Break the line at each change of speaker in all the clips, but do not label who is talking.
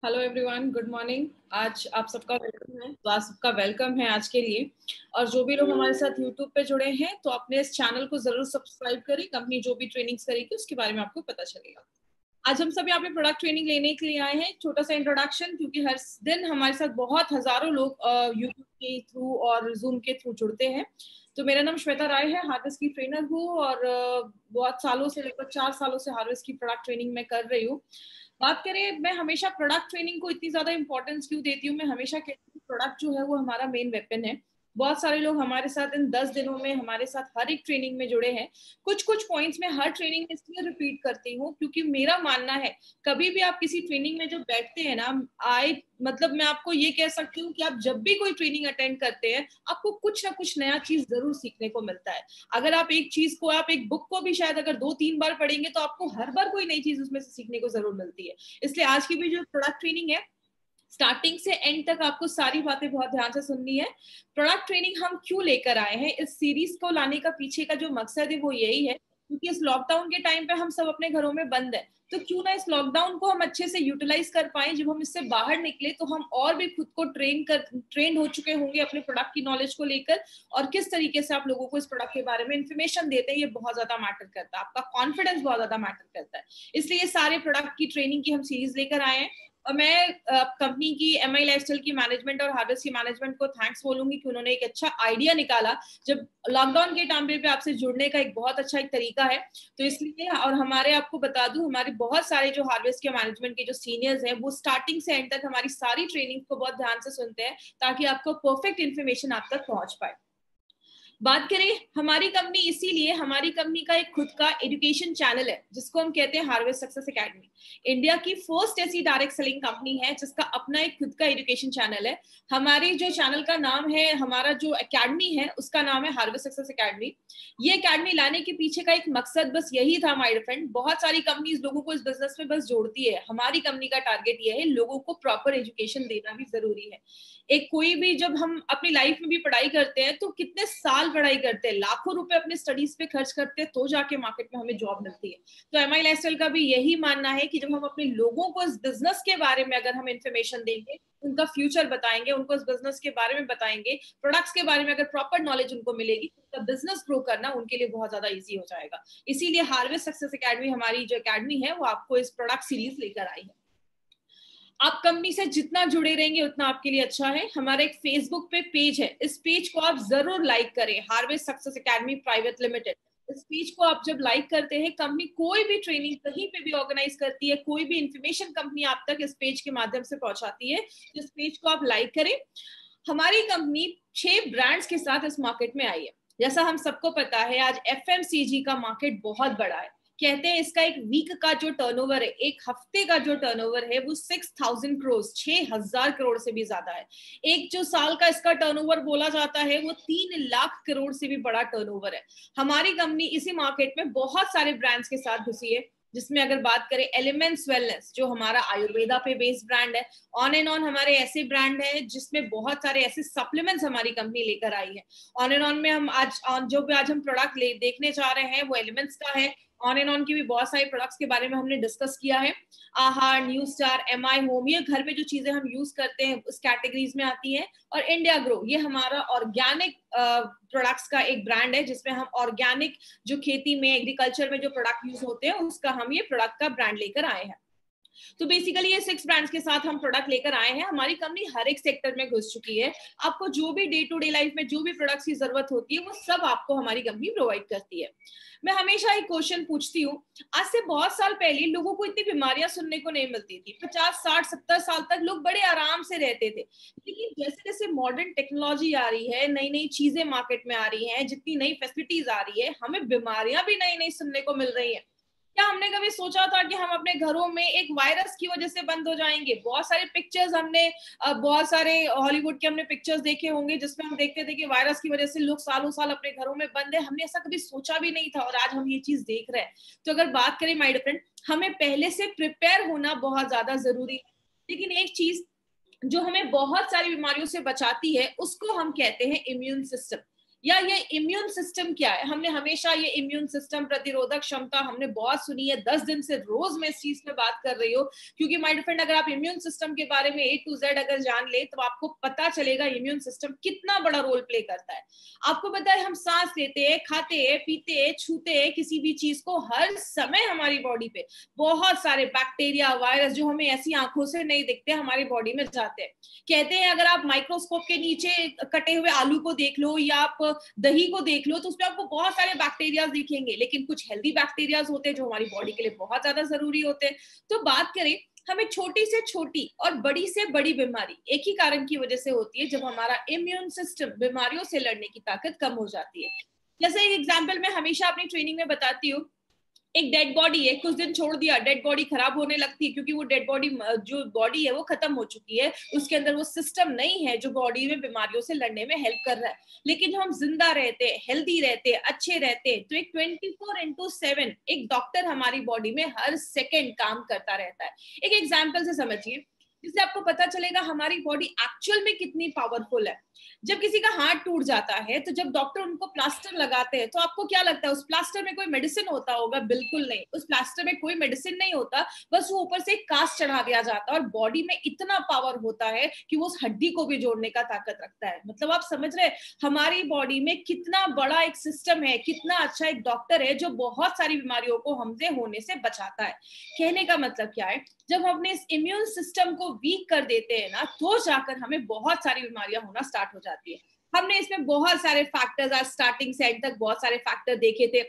Hello everyone, good morning. आज आप सबका वेलकम है। तो आप सबका वेलकम है आज के लिए। और जो भी लोग हमारे साथ यूट्यूब पे जुड़े हैं तो अपने इस चैनल को जरूर सब्सक्राइब करें। कंपनी जो भी ट्रेनिंग्स करेगी उसके बारे में आपको पता चलेगा। आज हम सब यहाँ पे प्रोडक्ट ट्रेनिंग लेने के लिए आए हैं। छोटा सा इंट्रोडक्शन, क्योंकि हर दिन हमारे साथ बहुत हजारों लोग यूट्यूब के थ्रू और जूम के थ्रू जुड़ते हैं। तो मेरा नाम श्वेता राय है, हार्वेस की ट्रेनर हूँ और बहुत सालों से, लगभग 4 सालों से हार्वेस की प्रोडक्ट ट्रेनिंग में कर रही हूँ। बात करें, मैं हमेशा प्रोडक्ट ट्रेनिंग को इतनी ज्यादा इंपॉर्टेंस क्यों देती हूँ। मैं हमेशा कहती हूँ प्रोडक्ट जो है वो हमारा मेन वेपन है। बहुत सारे लोग हमारे साथ इन 10 दिनों में हमारे साथ हर एक ट्रेनिंग में जुड़े हैं। कुछ कुछ पॉइंट्स में हर ट्रेनिंग में इसलिए रिपीट करती हूँ क्योंकि मेरा मानना है कभी भी आप किसी ट्रेनिंग में जब बैठते हैं ना, आए मतलब मैं आपको ये कह सकती हूँ कि आप जब भी कोई ट्रेनिंग अटेंड करते हैं आपको कुछ ना कुछ नया चीज जरूर सीखने को मिलता है। अगर आप एक चीज को, आप एक बुक को भी शायद अगर 2-3 बार पढ़ेंगे तो आपको हर बार कोई नई चीज उसमें से सीखने को जरूर मिलती है। इसलिए आज की भी जो प्रोडक्ट ट्रेनिंग है, स्टार्टिंग से एंड तक आपको सारी बातें बहुत ध्यान से सुननी है। प्रोडक्ट ट्रेनिंग हम क्यों लेकर आए हैं, इस सीरीज को लाने का पीछे का जो मकसद है वो यही है क्योंकि इस लॉकडाउन के टाइम पे हम सब अपने घरों में बंद है। तो क्यों ना इस लॉकडाउन को हम अच्छे से यूटिलाइज कर पाए। जब हम इससे बाहर निकले तो हम और भी खुद को ट्रेन हो चुके होंगे अपने प्रोडक्ट की नॉलेज को लेकर। और किस तरीके से आप लोगों को इस प्रोडक्ट के बारे में इंफॉर्मेशन देते हैं ये बहुत ज्यादा मैटर करता है, आपका कॉन्फिडेंस बहुत ज्यादा मैटर करता है। इसलिए ये सारे प्रोडक्ट की ट्रेनिंग की हम सीरीज लेकर आए हैं। और मैं कंपनी की एमआई लाइफस्टाइल की मैनेजमेंट और हार्वेस्ट की मैनेजमेंट को थैंक्स बोलूंगी कि उन्होंने एक अच्छा आइडिया निकाला जब लॉकडाउन के टाइम पे आपसे जुड़ने का एक बहुत अच्छा एक तरीका है। तो इसलिए, और हमारे आपको बता दूं, हमारे बहुत सारे जो हार्वेस्ट के मैनेजमेंट के जो सीनियर्स हैं वो स्टार्टिंग से एंड तक हमारी सारी ट्रेनिंग को बहुत ध्यान से सुनते हैं ताकि आपको परफेक्ट इन्फॉर्मेशन आप तक पहुंच पाए। बात करें हमारी कंपनी, इसीलिए हमारी कंपनी का एक खुद का एजुकेशन चैनल है जिसको हम कहते हैं हार्वेस्ट सक्सेस एकेडमी। इंडिया की फर्स्ट ऐसी डायरेक्ट सेलिंग कंपनी है जिसका अपना एक खुद का एजुकेशन चैनल है। हमारी जो चैनल का नाम है, हमारा जो एकेडमी है उसका नाम है हार्वेस्ट सक्सेस एकेडमी। ये एकेडमी लाने के पीछे का एक मकसद बस यही था माय फ्रेंड। बहुत सारी कंपनीज लोगों को इस बिजनेस में बस जोड़ती है, हमारी कंपनी का टारगेट ये है लोगों को प्रॉपर एजुकेशन देना भी जरूरी है। एक कोई भी, जब हम अपनी लाइफ में भी पढ़ाई करते हैं तो कितने साल पढ़ाई करते हैं, लाखों रुपए अपने स्टडीज पे खर्च करते हैं तो जाके मार्केट में हमें जॉब मिलती है। तो एमआई लाइफस्टाइल का भी यही मानना है कि जब हम अपने लोगों को इस बिजनेस के बारे में अगर हम इंफॉर्मेशन देंगे, उनका फ्यूचर बताएंगे, उनको इस बिजनेस के बारे में बताएंगे, प्रोडक्ट्स के बारे में अगर प्रॉपर नॉलेज उनको मिलेगी तो बिजनेस ग्रो करना उनके लिए बहुत ज्यादा ईजी हो जाएगा। इसीलिए हार्वेस्ट सक्सेस एकेडमी, हमारी जो एकेडमी है वो आपको इस प्रोडक्ट सीरीज लेकर आई है। आप कंपनी से जितना जुड़े रहेंगे उतना आपके लिए अच्छा है। हमारा एक फेसबुक पे पेज है, इस पेज को आप जरूर लाइक करें, harvest success academy private limited. इस पेज को आप जब लाइक करते हैं, कंपनी कोई भी ट्रेनिंग कहीं पे भी ऑर्गेनाइज करती है, कोई भी इंफॉर्मेशन कंपनी आप तक इस पेज के माध्यम से पहुंचाती है, तो इस पेज को आप लाइक करें। हमारी कंपनी 6 ब्रांड्स के साथ इस मार्केट में आई है। जैसा हम सबको पता है आज एफएमसीजी का मार्केट बहुत बड़ा है। कहते हैं इसका एक वीक का जो टर्नओवर है, एक हफ्ते का जो टर्नओवर है वो 6,000 करोड़, 6,000 करोड़ से भी ज्यादा है। एक जो साल का इसका टर्नओवर बोला जाता है वो 3 लाख करोड़ से भी बड़ा टर्नओवर है। हमारी कंपनी इसी मार्केट में बहुत सारे ब्रांड्स के साथ घुसी है, जिसमें अगर बात करें एलिमेंट्स वेलनेस जो हमारा आयुर्वेदा पे बेस्ड ब्रांड है। ऑन एंड ऑन हमारे ऐसे ब्रांड है जिसमें बहुत सारे ऐसे सप्लीमेंट्स हमारी कंपनी लेकर आई है। ऑन एंड ऑन में हम आज जो भी आज हम प्रोडक्ट देखने जा रहे हैं वो एलिमेंट्स का है। ऑन एंड ऑन की भी बहुत सारे प्रोडक्ट्स के बारे में हमने डिस्कस किया है। आहार, न्यू स्टार, एमआई होम, ये घर पे जो चीजें हम यूज करते हैं उस कैटेगरीज में आती है। और इंडिया ग्रो, ये हमारा ऑर्गेनिक प्रोडक्ट्स का एक ब्रांड है जिसमें हम ऑर्गेनिक जो खेती में, एग्रीकल्चर में जो प्रोडक्ट यूज होते हैं उसका हम ये प्रोडक्ट का ब्रांड लेकर आए हैं। तो बेसिकली ये 6 ब्रांड्स के साथ हम प्रोडक्ट लेकर आए हैं। हमारी कंपनी हर एक सेक्टर में घुस चुकी है। आपको जो भी डे टू डे लाइफ में जो भी प्रोडक्ट्स की जरूरत होती है वो सब आपको हमारी कंपनी प्रोवाइड करती है। मैं हमेशा एक क्वेश्चन पूछती हूँ, आज से बहुत साल पहले लोगों को इतनी बीमारियां सुनने को नहीं मिलती थी। 50, 60, 70 साल तक लोग बड़े आराम से रहते थे। लेकिन जैसे जैसे मॉडर्न टेक्नोलॉजी आ रही है, नई नई चीजें मार्केट में आ रही हैं, जितनी नई फैसिलिटीज आ रही है, हमें बीमारियां भी नई नई सुनने को मिल रही है। क्या हमने कभी सोचा था कि हम अपने घरों में एक वायरस की वजह से बंद हो जाएंगे? बहुत सारे पिक्चर्स हमने, बहुत सारे हॉलीवुड के हमने पिक्चर्स देखे होंगे जिसमें हम देखते थे कि वायरस की वजह से लोग सालों साल अपने घरों में बंद है। हमने ऐसा कभी सोचा भी नहीं था और आज हम ये चीज देख रहे हैं। तो अगर बात करें माय फ्रेंड, हमें पहले से प्रिपेयर होना बहुत ज्यादा जरूरी है। लेकिन एक चीज जो हमें बहुत सारी बीमारियों से बचाती है उसको हम कहते हैं इम्यून सिस्टम। या ये इम्यून सिस्टम क्या है। हमने हमेशा ये इम्यून सिस्टम, प्रतिरोधक क्षमता हमने बहुत सुनी है, 10 दिन से रोज मैं इस चीज पे बात कर रही हूँ, क्योंकि माय फ्रेंड अगर आप इम्यून सिस्टम के बारे में A to Z अगर जान ले तो आपको पता चलेगा इम्यून सिस्टम कितना बड़ा रोल प्ले करता है। आपको पता है हम सांस लेते हैं, खाते हैं, पीते हैं, छूते हैं किसी भी चीज को, हर समय हमारी बॉडी पे बहुत सारे बैक्टीरिया, वायरस जो हमें ऐसी आंखों से नहीं दिखते हमारी बॉडी में जाते हैं। कहते हैं अगर आप माइक्रोस्कोप के नीचे कटे हुए आलू को देख लो या आप दही को देख लो तो उसमें आपको बहुत सारे बैक्टीरिया दिखेंगे, लेकिन कुछ हेल्दी बैक्टीरिया होते हैं जो हमारी बॉडी के लिए बहुत ज्यादा जरूरी होते हैं। तो बात करें, हमें छोटी से छोटी और बड़ी से बड़ी बीमारी एक ही कारण की वजह से होती है, जब हमारा इम्यून सिस्टम बीमारियों से लड़ने की ताकत कम हो जाती है। जैसे एक एग्जाम्पल मैं हमेशा अपनी ट्रेनिंग में बताती हूँ, एक डेड बॉडी है, कुछ दिन छोड़ दिया डेड बॉडी खराब होने लगती है, क्योंकि वो डेड बॉडी जो बॉडी है वो खत्म हो चुकी है, उसके अंदर वो सिस्टम नहीं है जो बॉडी में बीमारियों से लड़ने में हेल्प कर रहा है। लेकिन जब हम जिंदा रहते हैं, हेल्दी रहते हैं, अच्छे रहते हैं, तो एक 24/7 एक डॉक्टर हमारी बॉडी में हर सेकेंड काम करता रहता है। एक एग्जाम्पल से समझिए, जिससे आपको पता चलेगा हमारी बॉडी एक्चुअल में कितनी पावरफुल है। जब किसी का हाथ टूट जाता है तो जब डॉक्टर उनको प्लास्टर लगाते हैं तो आपको क्या लगता है उस प्लास्टर में कोई मेडिसिन होता होगा? बिल्कुल नहीं, उस प्लास्टर में कोई मेडिसिन नहीं होता, बस वो ऊपर से एक कास्ट चढ़ा दिया जाता है और बॉडी में इतना पावर होता है कि वो उस हड्डी को भी जोड़ने का ताकत रखता है। मतलब आप समझ रहे हमारी बॉडी में कितना बड़ा एक सिस्टम है, कितना अच्छा एक डॉक्टर है जो बहुत सारी बीमारियों को हमसे होने से बचाता है। कहने का मतलब क्या है, जब हम अपने इस इम्यून सिस्टम को वीक कर देते हैं ना, तो जाकर हमें बहुत सारी बीमारियां होना स्टार्ट हो जाती है। हमने इसमें बहुत सारे फैक्टर्स आज स्टार्टिंग से एंड तक बहुत सारे फैक्टर देखे थे,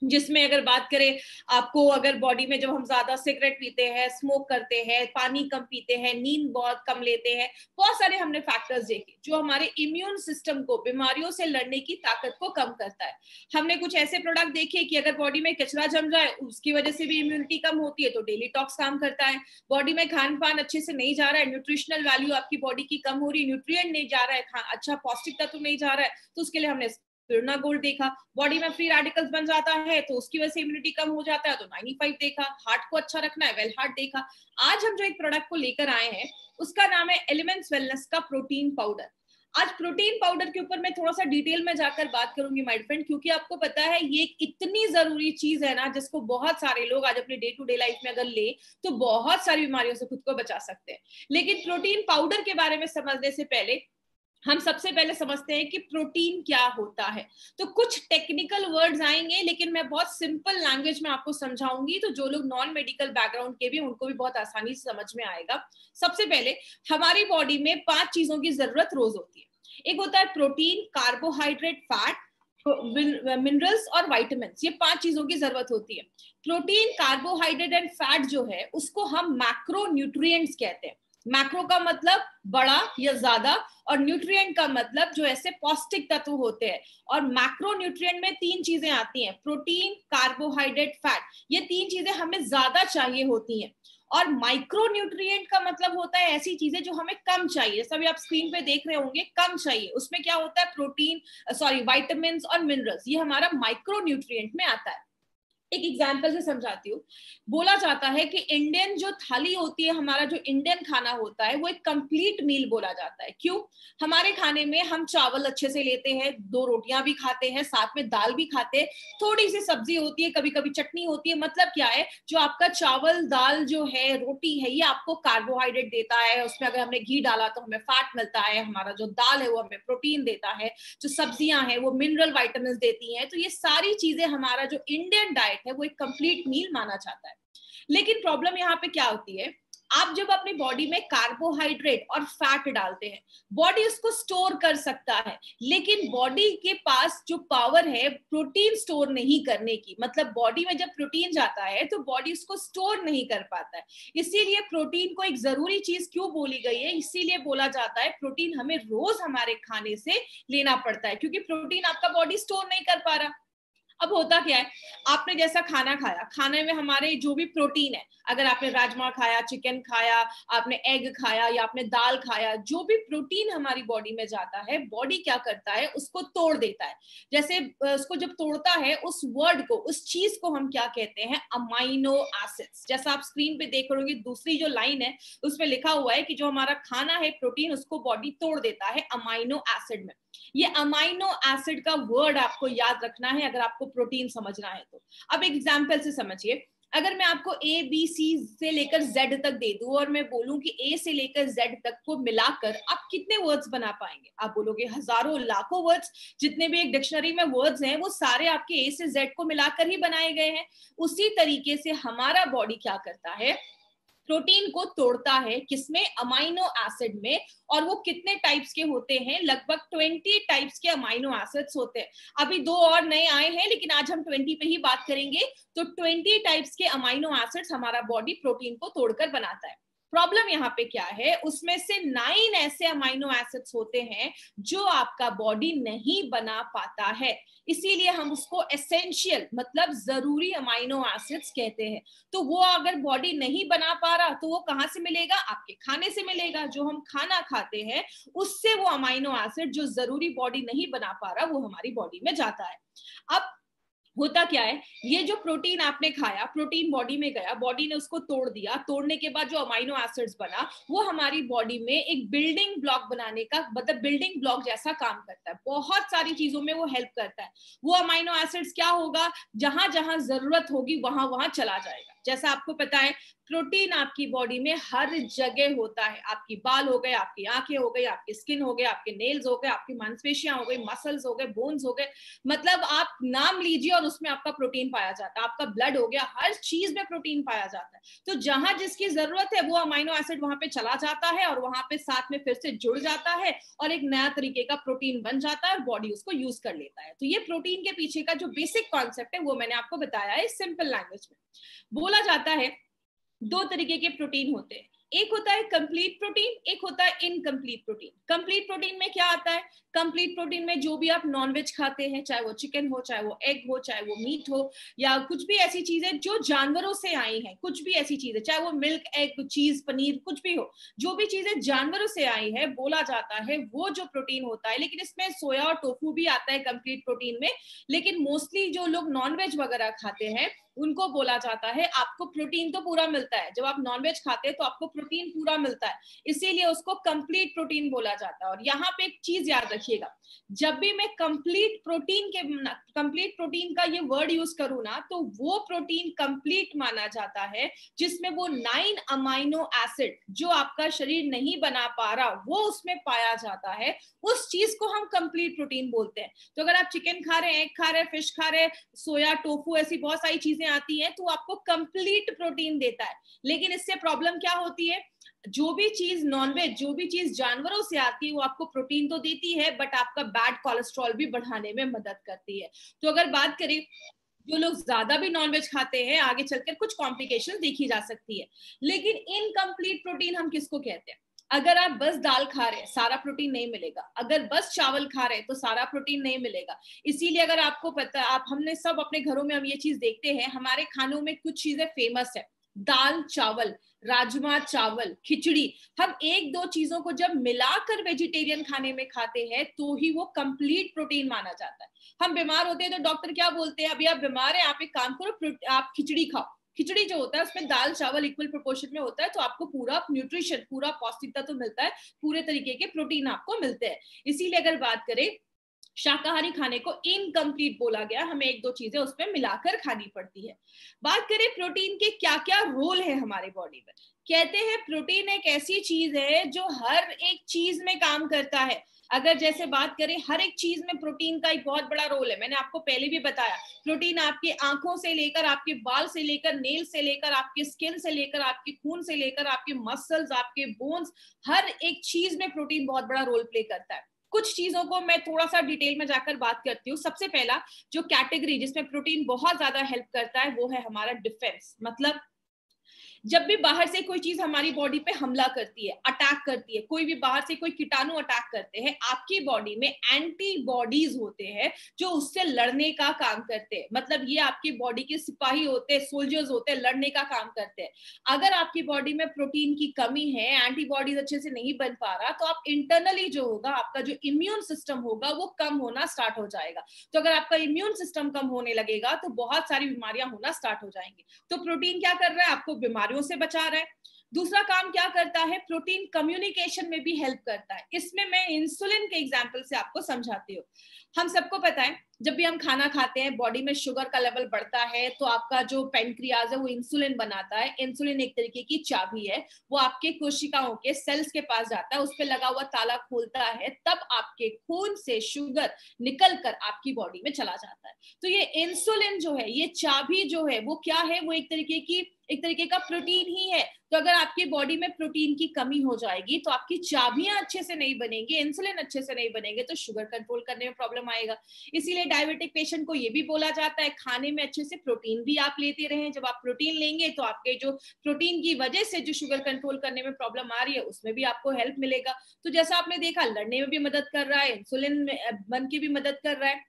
जिसमें अगर बात करें आपको, अगर बॉडी में जब हम ज्यादा सिगरेट पीते हैं, स्मोक करते हैं, पानी कम पीते हैं, नींद बहुत कम लेते हैं, बहुत सारे हमने फैक्टर्स देखे जो हमारे इम्यून सिस्टम को बीमारियों से लड़ने की ताकत को कम करता है। हमने कुछ ऐसे प्रोडक्ट देखे कि अगर बॉडी में कचरा जम जाए उसकी वजह से भी इम्यूनिटी कम होती है, तो डेली टॉक्स काम करता है। बॉडी में खान पान अच्छे से नहीं जा रहा है, न्यूट्रिशनल वैल्यू आपकी बॉडी की कम हो रही है, न्यूट्रिएंट नहीं जा रहा है, अच्छा पौष्टिक तत्व नहीं जा रहा है, तो उसके लिए हमने स्पिरुलिना गोल्ड देखा। बॉडी में फ्री रेडिकल्स बन जाता है तो उसकी वजह से इम्यूनिटी कम हो जाता है, तो 95 देखा। हार्ट को अच्छा रखना है, वेल हार्ट देखा। आज हम जो एक प्रोडक्ट को लेकर आए हैं उसका नाम है एलिमेंट्स वेलनेस का प्रोटीन पाउडर। आज प्रोटीन पाउडर के ऊपर मैं थोड़ा सा डिटेल में जाकर बात करूंगी माय फ्रेंड, क्योंकि आपको पता है ये एक इतनी जरूरी चीज है ना, जिसको बहुत सारे लोग आज अपने डे टू डे लाइफ में अगर ले तो बहुत सारी बीमारियों से खुद को बचा सकते हैं। लेकिन प्रोटीन पाउडर के बारे में समझने से पहले हम सबसे पहले समझते हैं कि प्रोटीन क्या होता है। तो कुछ टेक्निकल वर्ड्स आएंगे, लेकिन मैं बहुत सिंपल लैंग्वेज में आपको समझाऊंगी, तो जो लोग नॉन मेडिकल बैकग्राउंड के भी उनको भी बहुत आसानी से समझ में आएगा। सबसे पहले हमारी बॉडी में 5 चीजों की जरूरत रोज होती है। एक होता है प्रोटीन, कार्बोहाइड्रेट, फैट, मिनरल्स और विटामिन। ये 5 चीजों की जरूरत होती है। प्रोटीन, कार्बोहाइड्रेट एंड फैट जो है उसको हम मैक्रो न्यूट्रिएंट्स कहते हैं। मैक्रो का मतलब बड़ा या ज्यादा, और न्यूट्रिएंट का मतलब जो ऐसे पौष्टिक तत्व होते हैं। और मैक्रो न्यूट्रिएंट में 3 चीजें आती हैं, प्रोटीन, कार्बोहाइड्रेट, फैट। ये 3 चीजें हमें ज्यादा चाहिए होती हैं। और माइक्रो न्यूट्रिएंट का मतलब होता है ऐसी चीजें जो हमें कम चाहिए, जैसा भी आप स्क्रीन पे देख रहे होंगे, कम चाहिए। उसमें क्या होता है, प्रोटीन, विटामिन और मिनरल्स, ये हमारा माइक्रो न्यूट्रिएंट में आता है। एक एग्जाम्पल से समझाती हूँ। बोला जाता है कि इंडियन जो थाली होती है, हमारा जो इंडियन खाना होता है वो एक कंप्लीट मील बोला जाता है। क्यों? हमारे खाने में हम चावल अच्छे से लेते हैं, 2 रोटियां भी खाते हैं, साथ में दाल भी खाते हैं, थोड़ी सी सब्जी होती है, कभी कभी चटनी होती है। मतलब क्या है, जो आपका चावल दाल जो है, रोटी है, ये आपको कार्बोहाइड्रेट देता है। उसमें अगर हमने घी डाला तो हमें फैट मिलता है। हमारा जो दाल है वो हमें प्रोटीन देता है। जो सब्जियां हैं वो मिनरल विटामिन देती हैं। तो ये सारी चीजें हमारा जो इंडियन डाइट है वो एक कंप्लीट मील माना जाता है। लेकिन प्रॉब्लम यहाँ पे क्या होती है, आप जब अपनी बॉडी में कार्बोहाइड्रेट और फैट डालते हैं, बॉडी उसको स्टोर कर सकता है, लेकिन बॉडी के पास जो पावर है प्रोटीन स्टोर नहीं करने की, मतलब बॉडी में जब प्रोटीन जाता है तो बॉडी उसको स्टोर नहीं कर पाता है। इसीलिए प्रोटीन को एक जरूरी चीज क्यों बोली गई है, इसीलिए बोला जाता है प्रोटीन हमें रोज हमारे खाने से लेना पड़ता है, क्योंकि प्रोटीन आपका बॉडी स्टोर नहीं कर पा रहा। अब होता क्या है, आपने जैसा खाना खाया, खाने में हमारे जो भी प्रोटीन है, अगर आपने राजमा खाया, चिकन खाया, आपने एग खाया या आपने दाल खाया, जो भी प्रोटीन हमारी बॉडी में जाता है, बॉडी क्या करता है, उसको तोड़ देता है। जैसे उसको जब तोड़ता है, उस वर्ड को, उस चीज को हम क्या कहते हैं, अमाइनो एसिड्स। जैसा आप स्क्रीन पे देख रहे होंगे, दूसरी जो लाइन है उसमें लिखा हुआ है कि जो हमारा खाना है प्रोटीन, उसको बॉडी तोड़ देता है अमाइनो एसिड में। ये अमाइनो एसिड का वर्ड आपको याद रखना है अगर आपको प्रोटीन समझना है तो। अब एक एग्जांपल से समझिए, अगर मैं आपको ए बी सी से लेकर जेड तक दे दूं और मैं बोलूं कि ए से लेकर जेड तक को मिलाकर आप कितने वर्ड्स बना पाएंगे? आप बोलोगे हजारों लाखों वर्ड्स। जितने भी एक डिक्शनरी में वर्ड्स हैं वो सारे आपके ए से जेड को मिलाकर ही बनाए गए हैं। उसी तरीके से हमारा बॉडी क्या करता है, प्रोटीन को तोड़ता है, किसमें, अमाइनो एसिड में। और वो कितने टाइप्स के होते हैं, लगभग 20 टाइप्स के अमाइनो एसिड्स होते हैं। अभी 2 और नए आए हैं, लेकिन आज हम 20 पे ही बात करेंगे। तो 20 टाइप्स के अमाइनो एसिड्स हमारा बॉडी प्रोटीन को तोड़कर बनाता है। प्रॉब्लम यहाँ पे क्या है, उसमें से 9 ऐसे अमाइनो एसिड्स होते हैं जो आपका बॉडी नहीं बना पाता है। इसीलिए हम उसको एसेंशियल, मतलब जरूरी अमाइनो एसिड्स कहते हैं। तो वो अगर बॉडी नहीं बना पा रहा तो वो कहाँ से मिलेगा, आपके खाने से मिलेगा। जो हम खाना खाते हैं उससे वो अमाइनो एसिड जो जरूरी बॉडी नहीं बना पा रहा वो हमारी बॉडी में जाता है। अब होता क्या है, ये जो प्रोटीन आपने खाया, प्रोटीन बॉडी में गया, बॉडी ने उसको तोड़ दिया, तोड़ने के बाद जो अमाइनो एसिड्स बना वो हमारी बॉडी में एक बिल्डिंग ब्लॉक बनाने का, मतलब बिल्डिंग ब्लॉक जैसा काम करता है। बहुत सारी चीजों में वो हेल्प करता है। वो अमाइनो एसिड्स क्या होगा, जहां जहां जरूरत होगी वहां वहां चला जाएगा। जैसा आपको पता है, प्रोटीन आपकी बॉडी में हर जगह होता है। आपकी बाल हो गए, आपकी आंखें हो गई, आपकी स्किन हो गए, आपके नेल्स हो गए, आपकी मांसपेशियां हो गई, मसल्स हो गए, बोन्स हो गए, मतलब आप नाम लीजिए और उसमें आपका प्रोटीन पाया जाता है। आपका ब्लड हो गया, हर चीज में प्रोटीन पाया जाता है। तो जहां जिसकी जरूरत है वो अमाइनो एसिड वहां पे चला जाता है और वहां पे साथ में फिर से जुड़ जाता है और एक नया तरीके का प्रोटीन बन जाता है और बॉडी उसको यूज कर लेता है। तो ये प्रोटीन के पीछे का जो बेसिक कॉन्सेप्ट है वो मैंने आपको बताया है सिंपल लैंग्वेज में। बोला जाता है 2 तरीके के प्रोटीन होते हैं, एक होता है कंप्लीट प्रोटीन, एक होता है इनकम्प्लीट प्रोटीन। कंप्लीट प्रोटीन में क्या आता है, कंप्लीट प्रोटीन में जो भी आप नॉनवेज खाते हैं, चाहे वो चिकन हो, चाहे वो एग हो, चाहे वो मीट हो, या कुछ भी ऐसी चीजें जो जानवरों से आई हैं, कुछ भी ऐसी चीजें, चाहे वो मिल्क, एग, चीज, पनीर, कुछ भी हो, जो भी चीजें जानवरों से आई है, बोला जाता है वो जो प्रोटीन होता है। लेकिन इसमें सोया और टोफू भी आता है कंप्लीट प्रोटीन में। लेकिन मोस्टली जो लोग नॉनवेज वगैरह खाते हैं उनको बोला जाता है आपको प्रोटीन तो पूरा मिलता है, जब आप नॉनवेज खाते हैं तो आपको प्रोटीन पूरा मिलता है, इसीलिए उसको कंप्लीट प्रोटीन बोला जाता है। और यहाँ पे एक चीज याद रखिएगा, जब भी मैं कंप्लीट प्रोटीन का ये वर्ड यूज करूँ ना, तो वो प्रोटीन कंप्लीट माना जाता है जिसमें वो 9 अमाइनो एसिड जो आपका शरीर नहीं बना पा रहा वो उसमें पाया जाता है। उस चीज को हम कंप्लीट प्रोटीन बोलते हैं। तो अगर आप चिकन खा रहे हैं, एग खा रहे हैं, फिश खा रहे हैं, सोया, टोफू, ऐसी बहुत सारी चीजें आती हैं, तो आपको कंप्लीट प्रोटीन देता है। लेकिन इससे प्रॉब्लम क्या होती है, जो भी चीज नॉनवेज, जो भी चीज जानवरों से आती है वो आपको प्रोटीन तो देती है, बट आपका बैड कोलेस्ट्रॉल भी बढ़ाने में मदद करती है। तो अगर बात करें, जो लोग ज्यादा भी नॉनवेज खाते हैं, आगे चलकर कुछ कॉम्प्लिकेशन देखी जा सकती है। लेकिन इनकम्प्लीट प्रोटीन हम किसको कहते हैं, अगर आप बस दाल खा रहे हैं सारा प्रोटीन नहीं मिलेगा, अगर बस चावल खा रहे हैं तो सारा प्रोटीन नहीं मिलेगा। इसीलिए अगर आपको पता, आप, हमने सब अपने घरों में हम ये चीज देखते हैं, हमारे खानों में कुछ चीजें फेमस है, दाल चावल, राजमा चावल, खिचड़ी। हम 1-2 चीजों को जब मिलाकर वेजिटेरियन खाने में खाते हैं तो ही वो कंप्लीट प्रोटीन माना जाता है। हम बीमार होते हैं तो डॉक्टर क्या बोलते हैं, अभी आप बीमार हैं, आप एक काम करो, आप खिचड़ी खाओ। खिचड़ी जो होता है उसमें दाल चावल इक्वल प्रोपोर्शन में होता है, तो आपको पूरा न्यूट्रिशन, पूरा पौष्टिकता तो मिलता है, पूरे तरीके के प्रोटीन आपको मिलते हैं। इसीलिए अगर बात करें, शाकाहारी खाने को इनकम्प्लीट बोला गया, हमें 1-2 चीजें उसमें मिलाकर खानी पड़ती है। बात करें प्रोटीन के क्या क्या रोल है हमारे बॉडी में, कहते हैं प्रोटीन एक ऐसी चीज है जो हर एक चीज में काम करता है। अगर जैसे बात करें, हर एक चीज में प्रोटीन का एक बहुत बड़ा रोल है। मैंने आपको पहले भी बताया, प्रोटीन आपकी आंखों से लेकर, आपके बाल से लेकर, नेल से लेकर, आपके स्किन से लेकर, आपके खून से लेकर, आपके मसल्स, आपके बोन्स, हर एक चीज में प्रोटीन बहुत बड़ा रोल प्ले करता है। कुछ चीजों को मैं थोड़ा सा डिटेल में जाकर बात करती हूँ। सबसे पहला जो कैटेगरी जिसमें प्रोटीन बहुत ज्यादा हेल्प करता है वो है हमारा डिफेंस। मतलब जब भी बाहर से कोई चीज हमारी बॉडी पे हमला करती है, अटैक करती है, कोई भी बाहर से कोई कीटाणु अटैक करते हैं, आपकी बॉडी में एंटीबॉडीज होते हैं जो उससे लड़ने का काम करते हैं। मतलब ये आपकी बॉडी के सिपाही होते हैं, सोल्जर्स होते हैं, लड़ने का काम करते हैं। अगर आपकी बॉडी में प्रोटीन की कमी है, एंटीबॉडीज अच्छे से नहीं बन पा रहा, तो आप इंटरनली जो होगा, आपका जो इम्यून सिस्टम होगा वो कम होना स्टार्ट हो जाएगा। तो अगर आपका इम्यून सिस्टम कम होने लगेगा तो बहुत सारी बीमारियां होना स्टार्ट हो जाएंगी। तो प्रोटीन क्या कर रहा है? आपको बीमारियों से बचा रहा है। दूसरा काम क्या करता है? प्रोटीन कम्युनिकेशन में भी हेल्प करता है। इसमें मैं इंसुलिन के एग्जांपल से आपको समझाती हूँ। हम सबको पता है, जब भी हम खाना खाते हैं, बॉडी में शुगर का लेवल बढ़ता है, तो आपका जो पेनक्रियाज है वो इंसुलिन बनाता है। इंसुलिन एक तरीके की चाबी है, वो आपके कोशिकाओं के सेल्स के पास जाता है, उस पर लगा हुआ ताला खोलता है, तब आपके खून से शुगर निकल कर आपकी बॉडी में चला जाता है। तो ये इंसुलिन जो है, ये चाबी जो है, वो क्या है? वो एक तरीके का प्रोटीन ही है। तो अगर आपकी बॉडी में प्रोटीन की कमी हो जाएगी तो आपकी चाबियां अच्छे से नहीं बनेंगी, इंसुलिन अच्छे से नहीं बनेंगे, तो शुगर कंट्रोल करने में प्रॉब्लम आएगा। इसीलिए डायबिटिक पेशेंट को ये भी बोला जाता है, खाने में अच्छे से प्रोटीन भी आप लेते रहें। जब आप प्रोटीन लेंगे तो आपके जो प्रोटीन की वजह से जो शुगर कंट्रोल करने में प्रॉब्लम आ रही है, उसमें भी आपको हेल्प मिलेगा। तो जैसा आपने देखा, लड़ने में भी मदद कर रहा है, इंसुलिन बन के भी मदद कर रहा है।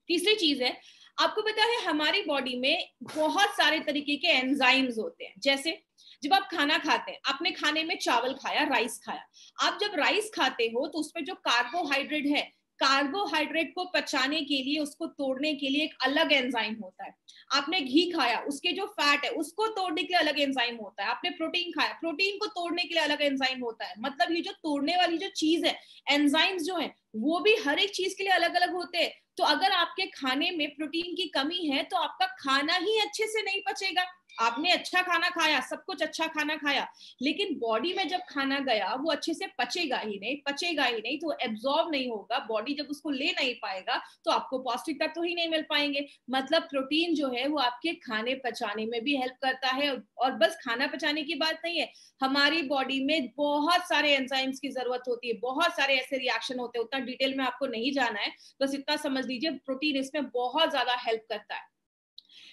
तीसरी चीज है, आपको पता है हमारी बॉडी में बहुत सारे तरीके के एंजाइम्स होते हैं। जैसे जब आप खाना खाते हैं, आपने खाने में चावल खाया, राइस खाया, आप जब राइस खाते हो तो उसमें जो कार्बोहाइड्रेट है, कार्बोहाइड्रेट को पचाने के लिए, उसको तोड़ने के लिए एक अलग एंजाइम होता है। आपने घी खाया, उसके जो फैट है उसको तोड़ने के लिए अलग एंजाइम होता है। आपने प्रोटीन खाया, प्रोटीन को तोड़ने के लिए अलग एंजाइम होता है। मतलब ये जो तोड़ने वाली जो चीज है, एंजाइम्स जो है, वो भी हर एक चीज के लिए अलग अलग होते हैं। तो अगर आपके खाने में प्रोटीन की कमी है तो आपका खाना ही अच्छे से नहीं पचेगा। आपने अच्छा खाना खाया, सब कुछ अच्छा खाना खाया, लेकिन बॉडी में जब खाना गया वो अच्छे से पचेगा ही नहीं, तो एब्जॉर्ब नहीं होगा। बॉडी जब उसको ले नहीं पाएगा तो आपको पौष्टिक तत्व ही नहीं मिल पाएंगे। मतलब प्रोटीन जो है वो आपके खाने पचाने में भी हेल्प करता है। और बस खाना पचाने की बात नहीं है, हमारी बॉडी में बहुत सारे एंजाइम्स की जरूरत होती है, बहुत सारे ऐसे रिएक्शन होते हैं। उतना डिटेल में आपको नहीं जाना है, बस इतना समझ लीजिए, प्रोटीन इसमें बहुत ज्यादा हेल्प करता है।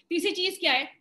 तीसरी चीज क्या है?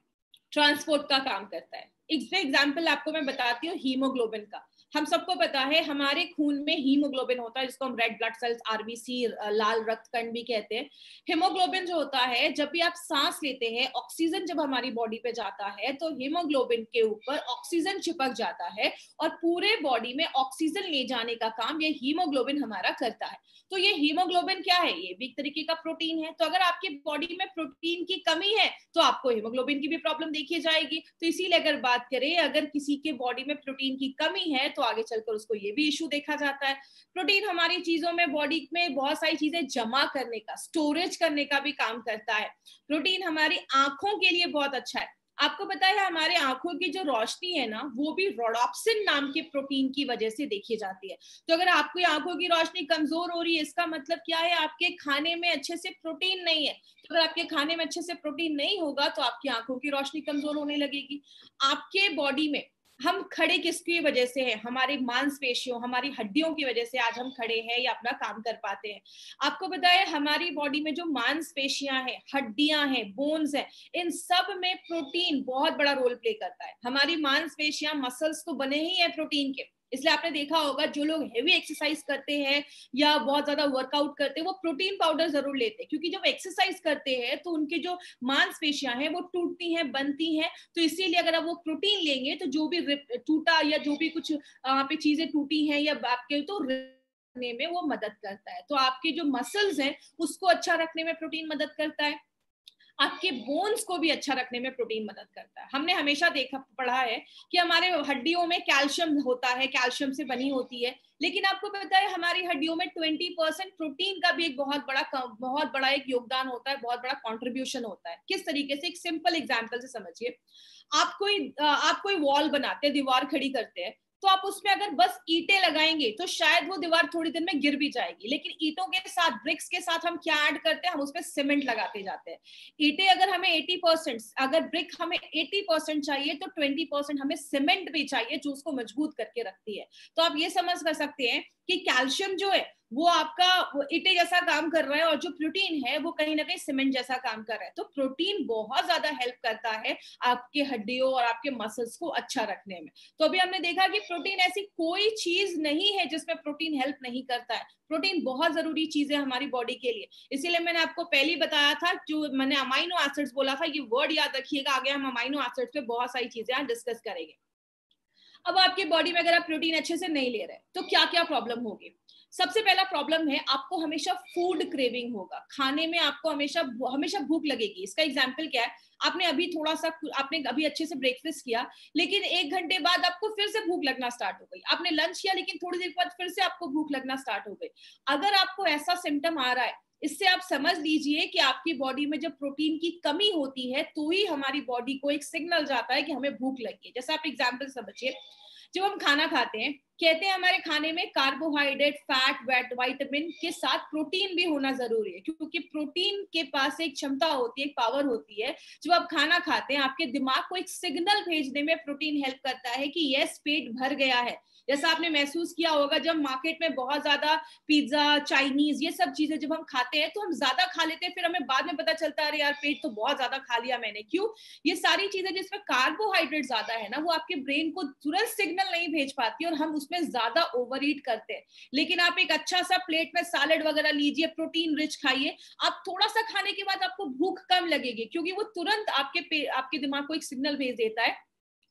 ट्रांसपोर्ट का काम करता है। एग्जाम्पल आपको मैं बताती हूँ हीमोग्लोबिन का। हम सबको पता है हमारे खून में हीमोग्लोबिन होता है, जिसको हम रेड ब्लड सेल्स, आरबीसी, लाल रक्त कण भी कहते हैं। हीमोग्लोबिन जो होता है, जब भी आप सांस लेते हैं, ऑक्सीजन जब हमारी बॉडी पे जाता है तो हीमोग्लोबिन के ऊपर ऑक्सीजन चिपक जाता है और पूरे बॉडी में ऑक्सीजन ले जाने का काम ये हीमोग्लोबिन हमारा करता है। तो ये हीमोग्लोबिन क्या है? ये भी एक तरीके का प्रोटीन है। तो अगर आपकी बॉडी में प्रोटीन की कमी है तो आपको हीमोग्लोबिन की भी प्रॉब्लम देखी जाएगी। तो इसीलिए अगर बात करें, अगर किसी के बॉडी में प्रोटीन की कमी है तो आगे चलकर उसको ये भी इशू देखा जाता है। प्रोटीन हमारी चीजों में, बॉडी में बहुत सारी चीजें जमा करने का, स्टोरेज करने का भी काम करता है। प्रोटीन हमारी आंखों के लिए बहुत अच्छा है। आपको पता है हमारे आंखों की जो रोशनी है ना, वो भी रोडॉप्सिन नाम के प्रोटीन की वजह से देखी जाती है। तो अगर आपकी आंखों की रोशनी कमजोर हो रही है, इसका मतलब क्या है? आपके खाने में अच्छे से प्रोटीन नहीं है। तो अगर आपके खाने में अच्छे से प्रोटीन नहीं होगा तो आपकी आंखों की रोशनी कमजोर होने लगेगी। आपके बॉडी में हम खड़े किसकी वजह से हैं? हमारी मांसपेशियों, हमारी हड्डियों की वजह से आज हम खड़े हैं या अपना काम कर पाते हैं। आपको पता है हमारी बॉडी में जो मांसपेशियां हैं, हड्डियां हैं, बोन्स हैं, इन सब में प्रोटीन बहुत बड़ा रोल प्ले करता है। हमारी मांसपेशियां, मसल्स तो बने ही हैं प्रोटीन के। इसलिए आपने देखा होगा जो लोग हेवी एक्सरसाइज करते हैं या बहुत ज्यादा वर्कआउट करते हैं, वो प्रोटीन पाउडर जरूर लेते हैं, क्योंकि जब एक्सरसाइज करते हैं तो उनके जो मांसपेशियां हैं वो टूटती हैं, बनती हैं। तो इसीलिए अगर आप वो प्रोटीन लेंगे तो जो भी टूटा या जो भी कुछ वहां पे चीजें टूटी हैं या आपके, तो रखने में वो मदद करता है। तो आपके जो मसल्स हैं उसको अच्छा रखने में प्रोटीन मदद करता है। आपके बोन्स को भी अच्छा रखने में प्रोटीन मदद करता है। हमने हमेशा देखा, पढ़ा है कि हमारे हड्डियों में कैल्शियम होता है, कैल्शियम से बनी होती है। लेकिन आपको पता है हमारी हड्डियों में 20% प्रोटीन का भी एक बहुत बड़ा एक योगदान होता है, बहुत बड़ा कंट्रीब्यूशन होता है। किस तरीके से? एक सिंपल एग्जांपल से समझिए। आप कोई वॉल बनाते हैं, दीवार खड़ी करते हैं, तो आप उसमें अगर बस ईंटें लगाएंगे तो शायद वो दीवार थोड़ी देर में गिर भी जाएगी। लेकिन ईंटों के साथ, ब्रिक्स के साथ हम क्या ऐड करते हैं? हम उसमें सीमेंट लगाते जाते हैं। ईंटें अगर हमें 80%, अगर ब्रिक हमें 80% चाहिए तो 20% हमें सीमेंट भी चाहिए, जो उसको मजबूत करके रखती है। तो आप ये समझ कर सकते हैं कि कैल्शियम जो है वो आपका ईंटे जैसा काम कर रहा है, और जो प्रोटीन है वो कहीं ना कहीं सीमेंट जैसा काम कर रहा है। तो प्रोटीन बहुत ज्यादा हेल्प करता है आपके हड्डियों और आपके मसल्स को अच्छा रखने में। तो अभी हमने देखा कि प्रोटीन ऐसी कोई चीज नहीं है जिसमें प्रोटीन हेल्प नहीं करता है। प्रोटीन बहुत जरूरी चीज है हमारी बॉडी के लिए। इसीलिए मैंने आपको पहले ही बताया था, जो मैंने अमाइनो एसिड्स बोला था, ये वर्ड याद रखिएगा, आगे हम अमाइनो एसिड्स पे बहुत सारी चीजें आज डिस्कस करेंगे। अब आपकी बॉडी में अगर आप प्रोटीन अच्छे से नहीं ले रहे तो क्या क्या प्रॉब्लम होगी? सबसे पहला प्रॉब्लम है, आपको हमेशा फूड क्रेविंग होगा। खाने में आपको हमेशा हमेशा भूख लगेगी। इसका एग्जांपल क्या है? आपने अभी अच्छे से ब्रेकफास्ट किया, लेकिन 1 घंटे बाद आपको फिर से भूख लगना स्टार्ट हो गई। आपने लंच किया, लेकिन थोड़ी देर बाद फिर से आपको भूख लगना स्टार्ट हो गई। अगर आपको ऐसा सिम्टम आ रहा है, इससे आप समझ लीजिए कि आपकी बॉडी में जब प्रोटीन की कमी होती है तो ही हमारी बॉडी को एक सिग्नल जाता है कि हमें भूख लगी है। जैसे आप एग्जांपल समझिए, जब हम खाना खाते हैं, कहते हैं हमारे खाने में कार्बोहाइड्रेट, फैट, विटामिन के साथ प्रोटीन भी होना जरूरी है, क्योंकि प्रोटीन के पास एक क्षमता होती है, एक पावर होती है। जब आप खाना खाते हैं, आपके दिमाग को एक सिग्नल भेजने में प्रोटीन हेल्प करता है कि यस, पेट भर गया है। जैसा आपने महसूस किया होगा, जब मार्केट में बहुत ज्यादा पिज्जा, चाइनीज, ये सब चीजें जब हम खाते हैं तो हम ज्यादा खा लेते हैं, फिर हमें बाद में पता चलता है अरे यार, पेट तो बहुत ज्यादा खा लिया मैंने। क्यों? ये सारी चीजें जिसमें कार्बोहाइड्रेट ज्यादा है ना, वो आपके ब्रेन को तुरंत सिग्नल नहीं भेज पाती और हम उसमें ज्यादा ओवर ईट करते हैं। लेकिन आप एक अच्छा सा प्लेट में सैलेड वगैरह लीजिए, प्रोटीन रिच खाइए, आप थोड़ा सा खाने के बाद आपको भूख कम लगेगी, क्योंकि वो तुरंत आपके दिमाग को एक सिग्नल भेज देता है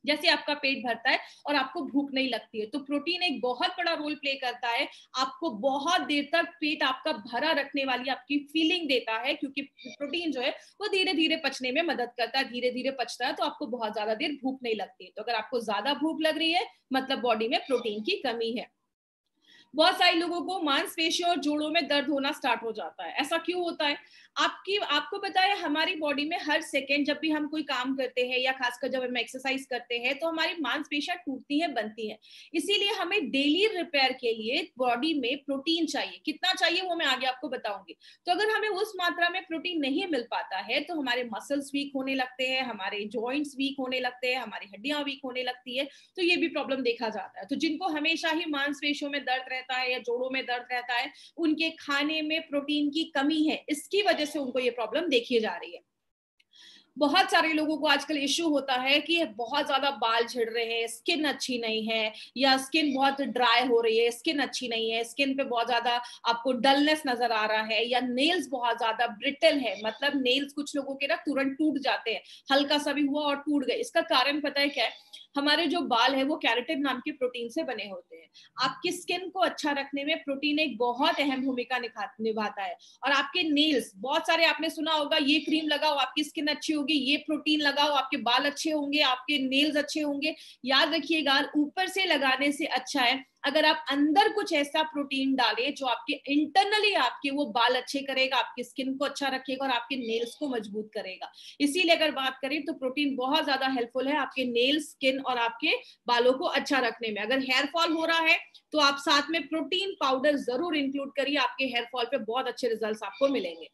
जैसे आपका पेट भरता है और आपको भूख नहीं लगती है। तो प्रोटीन एक बहुत बड़ा रोल प्ले करता है, आपको बहुत देर तक पेट आपका भरा रखने वाली आपकी फीलिंग देता है, क्योंकि प्रोटीन जो है वो धीरे धीरे पचने में मदद करता है, धीरे धीरे पचता है, तो आपको बहुत ज्यादा देर भूख नहीं लगती है। तो अगर आपको ज्यादा भूख लग रही है, मतलब बॉडी में प्रोटीन की कमी है। बहुत सारे लोगों को मांसपेशियों और जोड़ों में दर्द होना स्टार्ट हो जाता है। ऐसा क्यों होता है? आपको पता है, हमारी बॉडी में हर सेकेंड जब भी हम कोई काम करते हैं, या खासकर जब हम एक्सरसाइज करते हैं, तो हमारी मांसपेशियां टूटती हैं, बनती हैं। इसीलिए हमें डेली रिपेयर के लिए बॉडी में प्रोटीन चाहिए। कितना चाहिए वो मैं आगे आपको बताऊंगी। तो अगर हमें उस मात्रा में प्रोटीन नहीं मिल पाता है तो हमारे मसल्स वीक होने लगते हैं, हमारे जॉइंट्स वीक होने लगते हैं, हमारी हड्डियां वीक होने लगती है। तो ये भी प्रॉब्लम देखा जाता है। तो जिनको हमेशा ही मांसपेशियों में दर्द रहता है या जोड़ों में दर्द रहता है, उनके खाने में प्रोटीन की कमी है, इसकी वजह से उनको ये प्रॉब्लम देखी जा रही है। बहुत सारे लोगों को आजकल इश्यू होता है कि बहुत ज्यादा बाल झड़ रहे हैं, स्किन अच्छी नहीं है, या स्किन बहुत ड्राई हो रही है, स्किन अच्छी नहीं है, स्किन पे बहुत ज्यादा आपको डलनेस नजर आ रहा है, या नेल्स बहुत ज्यादा ब्रिटल है, मतलब नेल्स कुछ लोगों के ना तुरंत टूट जाते हैं, हल्का सा भी हुआ और टूट गए। इसका कारण पता है क्या है? हमारे जो बाल है वो कैराटिन नाम के प्रोटीन से बने होते हैं। आपकी स्किन को अच्छा रखने में प्रोटीन एक बहुत अहम भूमिका निभाता है। और आपके नेल्स, बहुत सारे आपने सुना होगा, ये क्रीम लगाओ आपकी स्किन अच्छी होगी, ये प्रोटीन लगाओ आपके बाल अच्छे होंगे, आपके नेल्स अच्छे होंगे। याद रखिएगा, ऊपर से लगाने से अच्छा है अगर आप अंदर कुछ ऐसा प्रोटीन डालें जो आपके इंटरनली आपके वो बाल अच्छे करेगा, आपकी स्किन को अच्छा रखेगा और आपके नेल्स को मजबूत करेगा। इसीलिए अगर बात करें तो प्रोटीन बहुत ज्यादा हेल्पफुल है आपके नेल्स, स्किन और आपके बालों को अच्छा रखने में। अगर हेयर फॉल हो रहा है तो आप साथ में प्रोटीन पाउडर जरूर इंक्लूड करिए, आपके हेयर फॉल पे बहुत अच्छे रिजल्ट्स आपको मिलेंगे।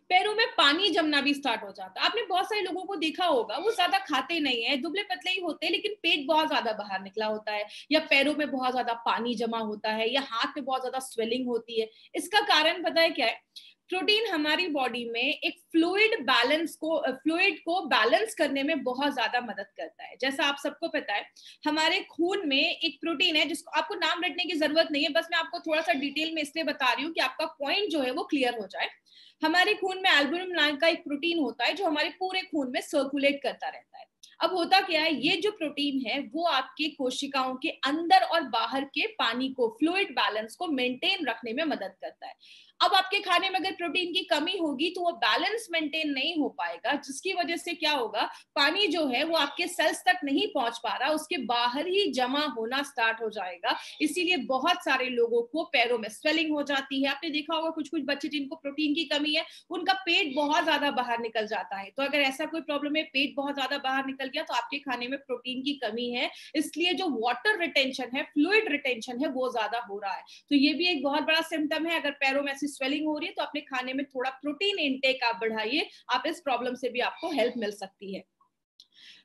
पैरों में पानी जमना भी स्टार्ट हो जाता है। आपने बहुत सारे लोगों को देखा होगा, वो ज्यादा खाते नहीं है, दुबले पतले ही होते हैं, लेकिन पेट बहुत ज्यादा बाहर निकला होता है, या पैरों में बहुत ज्यादा पानी जमा होता है, या हाथ में बहुत ज्यादा स्वेलिंग होती है। इसका कारण पता है क्या है? प्रोटीन हमारी बॉडी में एक फ्लूइड को बैलेंस करने में बहुत ज्यादा मदद करता है। जैसा आप सबको पता है, हमारे खून में एक प्रोटीन है जिसको आपको नाम रटने की जरूरत नहीं है, बस मैं आपको थोड़ा सा डिटेल में इसलिए बता रही हूँ कि आपका पॉइंट जो है वो क्लियर हो जाए। हमारे खून में एल्बुमिन नाम का एक प्रोटीन होता है जो हमारे पूरे खून में सर्कुलेट करता रहता है। अब होता क्या है, ये जो प्रोटीन है वो आपके कोशिकाओं के अंदर और बाहर के पानी को, फ्लूइड बैलेंस को मेंटेन रखने में मदद करता है। अब आपके खाने में अगर प्रोटीन की कमी होगी तो वो बैलेंस मेंटेन नहीं हो पाएगा, जिसकी वजह से क्या होगा, पानी जो है वो आपके सेल्स तक नहीं पहुंच पा रहा, उसके बाहर ही जमा होना स्टार्ट हो जाएगा। इसीलिए बहुत सारे लोगों को पैरों में स्वेलिंग हो जाती है। आपने देखा होगा कुछ कुछ बच्चे जिनको प्रोटीन की कमी है, उनका पेट बहुत ज्यादा बाहर निकल जाता है। तो अगर ऐसा कोई प्रॉब्लम है, पेट बहुत ज्यादा बाहर निकल गया, तो आपके खाने में प्रोटीन की कमी है। इसलिए जो वाटर रिटेंशन है, फ्लूइड रिटेंशन है, वो ज्यादा हो रहा है। तो ये भी एक बहुत बड़ा सिम्टम है। अगर पैरों में ऐसी स्वेलिंग हो रही है तो अपने खाने में थोड़ा प्रोटीन इनटेक आप बढ़ाइए, आप इस प्रॉब्लम से भी आपको हेल्प मिल सकती है।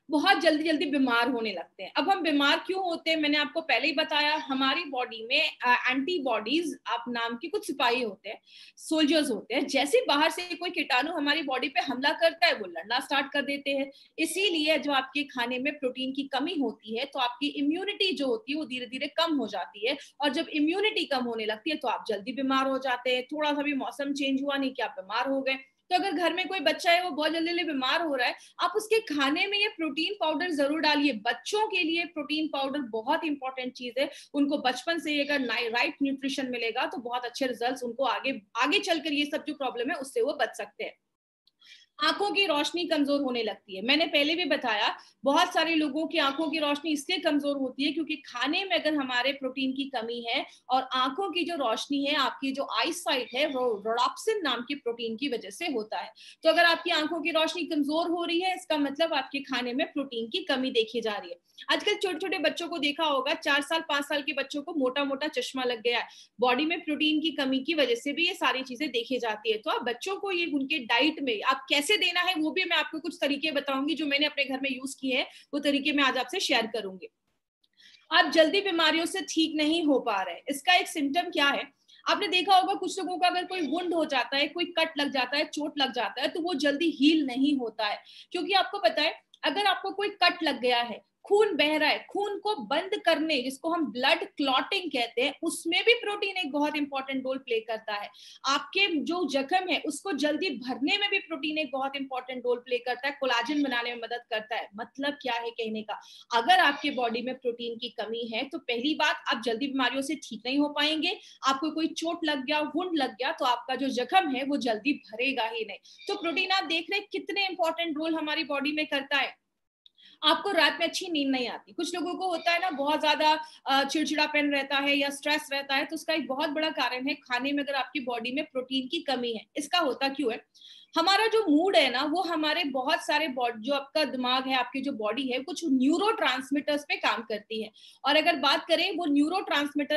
बहुत जल्दी जल्दी बीमार होने लगते हैं। अब हम बीमार क्यों होते हैं, मैंने आपको पहले ही बताया, हमारी बॉडी में एंटीबॉडीज आप नाम के कुछ सिपाही होते हैं, सोल्जर्स होते हैं। जैसे बाहर से कोई कीटाणु हमारी बॉडी पे हमला करता है, वो लड़ना स्टार्ट कर देते हैं। इसीलिए जो आपके खाने में प्रोटीन की कमी होती है तो आपकी इम्यूनिटी जो होती है वो धीरे धीरे कम हो जाती है, और जब इम्यूनिटी कम होने लगती है तो आप जल्दी बीमार हो जाते हैं। थोड़ा सा भी मौसम चेंज हुआ नहीं कि आप बीमार हो गए। तो अगर घर में कोई बच्चा है वो बहुत जल्दी जल्दी बीमार हो रहा है, आप उसके खाने में ये प्रोटीन पाउडर जरूर डालिए। बच्चों के लिए प्रोटीन पाउडर बहुत इंपॉर्टेंट चीज है। उनको बचपन से अगर राइट न्यूट्रिशन मिलेगा तो बहुत अच्छे रिजल्ट्स उनको आगे आगे चलकर ये सब जो प्रॉब्लम है उससे वो बच सकते हैं। आंखों की रोशनी कमजोर होने लगती है। मैंने पहले भी बताया, बहुत सारे लोगों की आंखों की रोशनी इसलिए कमजोर होती है क्योंकि खाने में अगर हमारे प्रोटीन की कमी है, और आंखों की जो रोशनी है, आपकी जो आई साइट है, वो रोडाप्सिन नाम की प्रोटीन की वजह से होता है। तो अगर आपकी आंखों की रोशनी कमजोर हो रही है, इसका मतलब आपके खाने में प्रोटीन की कमी देखी जा रही है। आजकल छोटे छोटे बच्चों को देखा होगा, 4 साल 5 साल के बच्चों को मोटा मोटा चश्मा लग गया है। बॉडी में प्रोटीन की कमी की वजह से भी ये सारी चीजें देखी जाती है। तो आप बच्चों को ये उनके डाइट में आप कैसे देना है वो भी मैं आपको कुछ तरीके बताऊंगी, जो मैंने अपने घर में यूज किए हैं, वो तरीके मैं आज आपसे शेयर करूंगी। आप जल्दी बीमारियों से ठीक नहीं हो पा रहे, इसका एक सिम्टम क्या है? आपने देखा होगा कुछ लोगों का अगर कोई वुंड हो जाता है, कोई कट लग जाता है, चोट लग जाता है, तो वो जल्दी हील नहीं होता है। क्योंकि आपको पता है, अगर आपको कोई कट लग गया है, खून बह रहा है, खून को बंद करने, जिसको हम ब्लड क्लॉटिंग कहते हैं, उसमें भी प्रोटीन एक बहुत इंपॉर्टेंट रोल प्ले करता है। आपके जो जख्म है उसको जल्दी भरने में भी प्रोटीन एक बहुत इंपॉर्टेंट रोल प्ले करता है, कोलाजन बनाने में मदद करता है। मतलब क्या है कहने का, अगर आपके बॉडी में प्रोटीन की कमी है तो पहली बात, आप जल्दी बीमारियों से ठीक नहीं हो पाएंगे। आपको कोई चोट लग गया, वुंड लग गया, तो आपका जो जख्म है वो जल्दी भरेगा ही नहीं। तो प्रोटीन आप देख रहे हैं कितने इंपॉर्टेंट रोल हमारी बॉडी में करता है। आपको रात में अच्छी नींद नहीं आती, कुछ लोगों को होता है ना, बहुत ज्यादा चिड़चिड़ापन रहता है या स्ट्रेस रहता है, तो उसका एक बहुत बड़ा कारण है खाने में अगर आपकी बॉडी में प्रोटीन की कमी है। इसका होता क्यों है, हमारा जो मूड है ना, वो हमारे बहुत सारे जो आपका दिमाग है, आपकी जो बॉडी है, कुछ न्यूरो पे काम करती है। और अगर बात करें, वो न्यूरो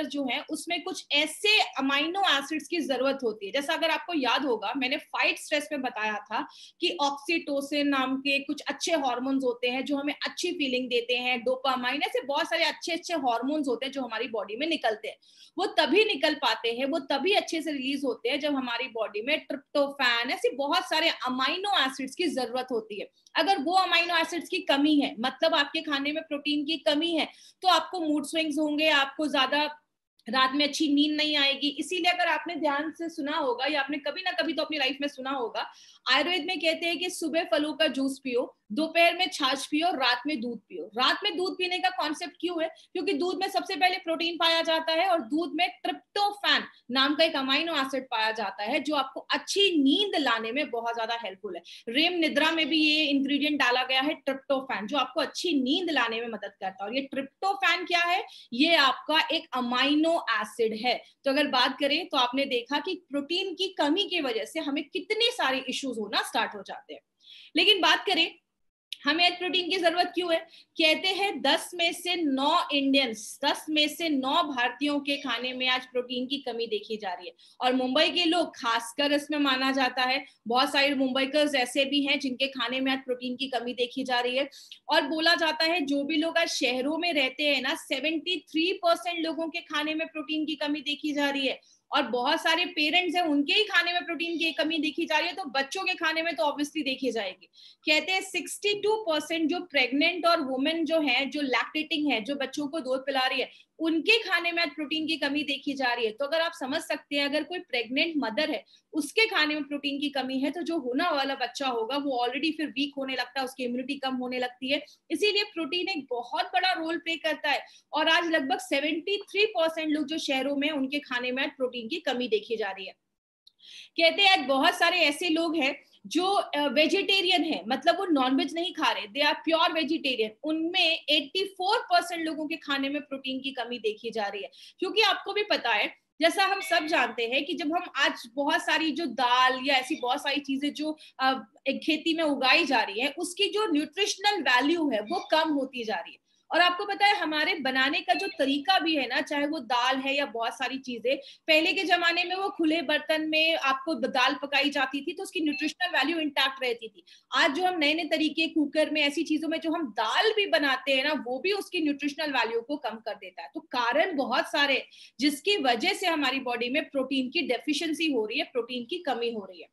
जो है उसमें कुछ ऐसे अमाइनो एसिड्स की जरूरत होती है। जैसा अगर आपको याद होगा, मैंने फाइट स्ट्रेस में बताया था कि ऑक्सीटोसिन नाम के कुछ अच्छे हार्मोन्स होते हैं जो हमें अच्छी फीलिंग देते हैं, डोपामाइन, ऐसे बहुत सारे अच्छे अच्छे हार्मोन्स होते हैं जो हमारी बॉडी में निकलते हैं। वो तभी निकल पाते हैं, वो तभी अच्छे से रिलीज होते हैं जब हमारी बॉडी में ट्रिप्टोफैन, ऐसे बहुत सारे अमाइनो एसिड्स की जरूरत होती है। अगर वो अमाइनो एसिड्स की कमी है, मतलब आपके खाने में प्रोटीन की कमी है, तो आपको मूड स्विंग्स होंगे, आपको ज्यादा रात में अच्छी नींद नहीं आएगी। इसीलिए अगर आपने ध्यान से सुना होगा, या आपने कभी ना कभी तो अपनी लाइफ में सुना होगा, आयुर्वेद में कहते हैं कि सुबह फलों का जूस पियो, दोपहर में छाछ पियो, रात में दूध पियो। रात में दूध पीने का कॉन्सेप्ट क्यों है? क्योंकि दूध में सबसे पहले प्रोटीन पाया जाता है, और दूध में ट्रिप्टोफैन नाम का एक अमाइनो एसिड पाया जाता है जो आपको अच्छी नींद लाने में बहुत ज्यादा हेल्पफुल है। रेम निद्रा में भी ये इंग्रेडिएंट डाला गया है, ट्रिप्टोफैन, जो आपको अच्छी नींद लाने में मदद करता है। और ये ट्रिप्टोफैन क्या है? ये आपका एक अमाइनो एसिड है। तो अगर बात करें तो आपने देखा कि प्रोटीन की कमी की वजह से हमें कितने सारे इश्यूज होना स्टार्ट हो जाते हैं। लेकिन बात करें हमें आज प्रोटीन की जरूरत क्यों है? कहते हैं 10 में से 9 इंडियंस, 10 में से 9 भारतीयों के खाने में आज प्रोटीन की कमी देखी जा रही है। और मुंबई के लोग खासकर इसमें माना जाता है। बहुत सारे मुंबईकर्स ऐसे भी हैं जिनके खाने में आज प्रोटीन की कमी देखी जा रही है। और बोला जाता है जो भी लोग आज शहरों में रहते हैं ना, 73% लोगों के खाने में प्रोटीन की कमी देखी जा रही है। और बहुत सारे पेरेंट्स हैं, उनके ही खाने में प्रोटीन की कमी देखी जा रही है, तो बच्चों के खाने में तो ऑब्वियसली देखी जाएगी। कहते हैं 62% जो प्रेग्नेंट और वुमेन जो है, जो लैक्टेटिंग है, जो बच्चों को दूध पिला रही है, उनके खाने में आज प्रोटीन की कमी देखी जा रही है। तो अगर आप समझ सकते हैं, अगर कोई प्रेग्नेंट मदर है, उसके खाने में प्रोटीन की कमी है, तो जो होने वाला बच्चा होगा वो ऑलरेडी फिर वीक होने लगता है, उसकी इम्यूनिटी कम होने लगती है। इसीलिए प्रोटीन एक बहुत बड़ा रोल प्ले करता है। और आज लगभग 73% लोग जो शहरों में, उनके खाने में प्रोटीन की कमी देखी जा रही है। कहते हैं आज बहुत सारे ऐसे लोग हैं जो वेजिटेरियन है, मतलब वो नॉनवेज नहीं खा रहे, दे आर प्योर वेजिटेरियन। उनमें 84% लोगों के खाने में प्रोटीन की कमी देखी जा रही है। क्योंकि आपको भी पता है, जैसा हम सब जानते हैं कि जब हम आज बहुत सारी जो दाल या ऐसी बहुत सारी चीजें जो एक खेती में उगाई जा रही है, उसकी जो न्यूट्रिशनल वैल्यू है वो कम होती जा रही है। और आपको पता है हमारे बनाने का जो तरीका भी है ना, चाहे वो दाल है या बहुत सारी चीजें, पहले के जमाने में वो खुले बर्तन में आपको दाल पकाई जाती थी तो उसकी न्यूट्रिशनल वैल्यू इंटैक्ट रहती थी। आज जो हम नए नए तरीके कुकर में ऐसी चीजों में जो हम दाल भी बनाते हैं ना, वो भी उसकी न्यूट्रिशनल वैल्यू को कम कर देता है। तो कारण बहुत सारे जिसकी वजह से हमारी बॉडी में प्रोटीन की डेफिशिएंसी हो रही है, प्रोटीन की कमी हो रही है।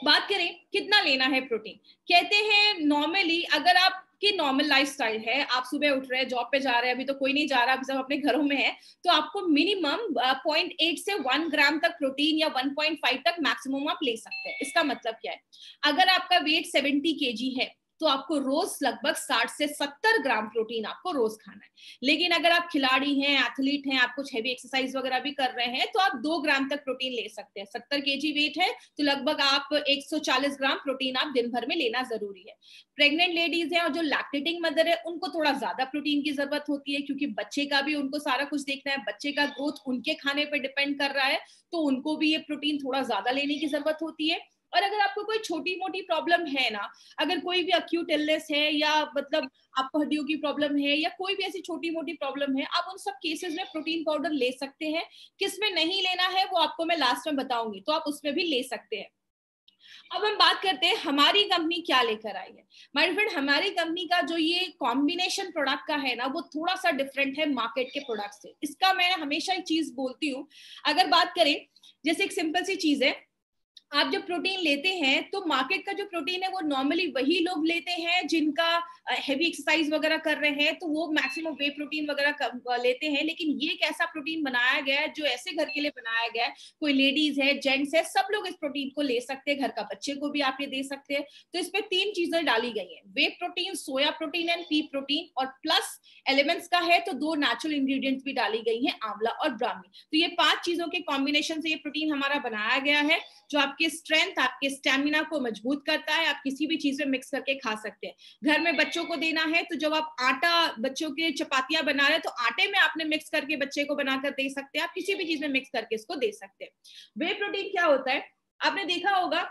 बात करें कितना लेना है प्रोटीन, कहते हैं नॉर्मली अगर आप की नॉर्मल लाइफस्टाइल है, आप सुबह उठ रहे हैं, जॉब पे जा रहे हैं, अभी तो कोई नहीं जा रहा, अभी सब अपने घरों में है, तो आपको मिनिमम 0.8 से 1 ग्राम तक प्रोटीन या 1.5 तक मैक्सिमम आप ले सकते हैं। इसका मतलब क्या है, अगर आपका वेट 70 केजी है तो आपको रोज लगभग 60 से 70 ग्राम प्रोटीन आपको रोज खाना है। लेकिन अगर आप खिलाड़ी हैं, एथलीट हैं, आप कुछ हैवी एक्सरसाइज वगैरह भी कर रहे हैं, तो आप 2 ग्राम तक प्रोटीन ले सकते हैं। 70 केजी वेट है तो लगभग आप 140 ग्राम प्रोटीन आप दिन भर में लेना जरूरी है। प्रेग्नेंट लेडीज हैं और जो लैक्टेटिंग मदर है, उनको थोड़ा ज्यादा प्रोटीन की जरूरत होती है, क्योंकि बच्चे का भी उनको सारा कुछ देखना है, बच्चे का ग्रोथ उनके खाने पर डिपेंड कर रहा है, तो उनको भी ये प्रोटीन थोड़ा ज्यादा लेने की जरूरत होती है। और अगर आपको कोई छोटी मोटी प्रॉब्लम है ना, अगर कोई भी अक्यूट इलनेस है या मतलब आपको हड्डियों की प्रॉब्लम है या कोई भी ऐसी छोटी मोटी प्रॉब्लम है, आप उन सब केसेस में प्रोटीन पाउडर ले सकते हैं। किस में नहीं लेना है वो आपको मैं लास्ट में बताऊंगी, तो आप उसमें भी ले सकते हैं। अब हम बात करते हैं हमारी कंपनी क्या लेकर आई है। माय फ्रेंड, हमारी कंपनी का जो ये कॉम्बिनेशन प्रोडक्ट का है ना, वो थोड़ा सा डिफरेंट है मार्केट के प्रोडक्ट से। इसका मैं हमेशा एक चीज बोलती हूँ, अगर बात करें जैसे एक सिंपल सी चीज है, आप जब प्रोटीन लेते हैं तो मार्केट का जो प्रोटीन है वो नॉर्मली वही लोग लेते हैं जिनका हैवी एक्सरसाइज वगैरह कर रहे हैं, तो वो मैक्सिमम वे प्रोटीन वगैरह लेते हैं। लेकिन ये एक ऐसा प्रोटीन बनाया गया है जो ऐसे घर के लिए बनाया गया है, कोई लेडीज है, जेंट्स है, सब लोग इस प्रोटीन को ले सकते हैं, घर का बच्चे को भी आप ये दे सकते हैं। तो इसमें 3 चीजें डाली गई हैं, whey protein, soya protein and pea protein, और प्लस एलिमेंट्स का है तो 2 नेचुरल इंग्रेडिएंट्स भी डाली गई हैं, आंवला और ब्राह्मी। तो ये 5 चीजों के कॉम्बिनेशन से ये प्रोटीन हमारा बनाया गया है, जो आपके स्ट्रेंथ, आपके स्टेमिना को मजबूत करता है। आप किसी भी चीज में मिक्स करके खा सकते हैं। घर में बच्चों को देना है तो जब आप आटा, बच्चों के चपातियां बना रहे हैं तो आटे में आपने मिक्स करके बच्चे को बनाकर दे सकते हैं, आप किसी भी चीज में मिक्स करके इसको दे सकते हैं। वे प्रोटीन क्या होता है, आपने देखा होगा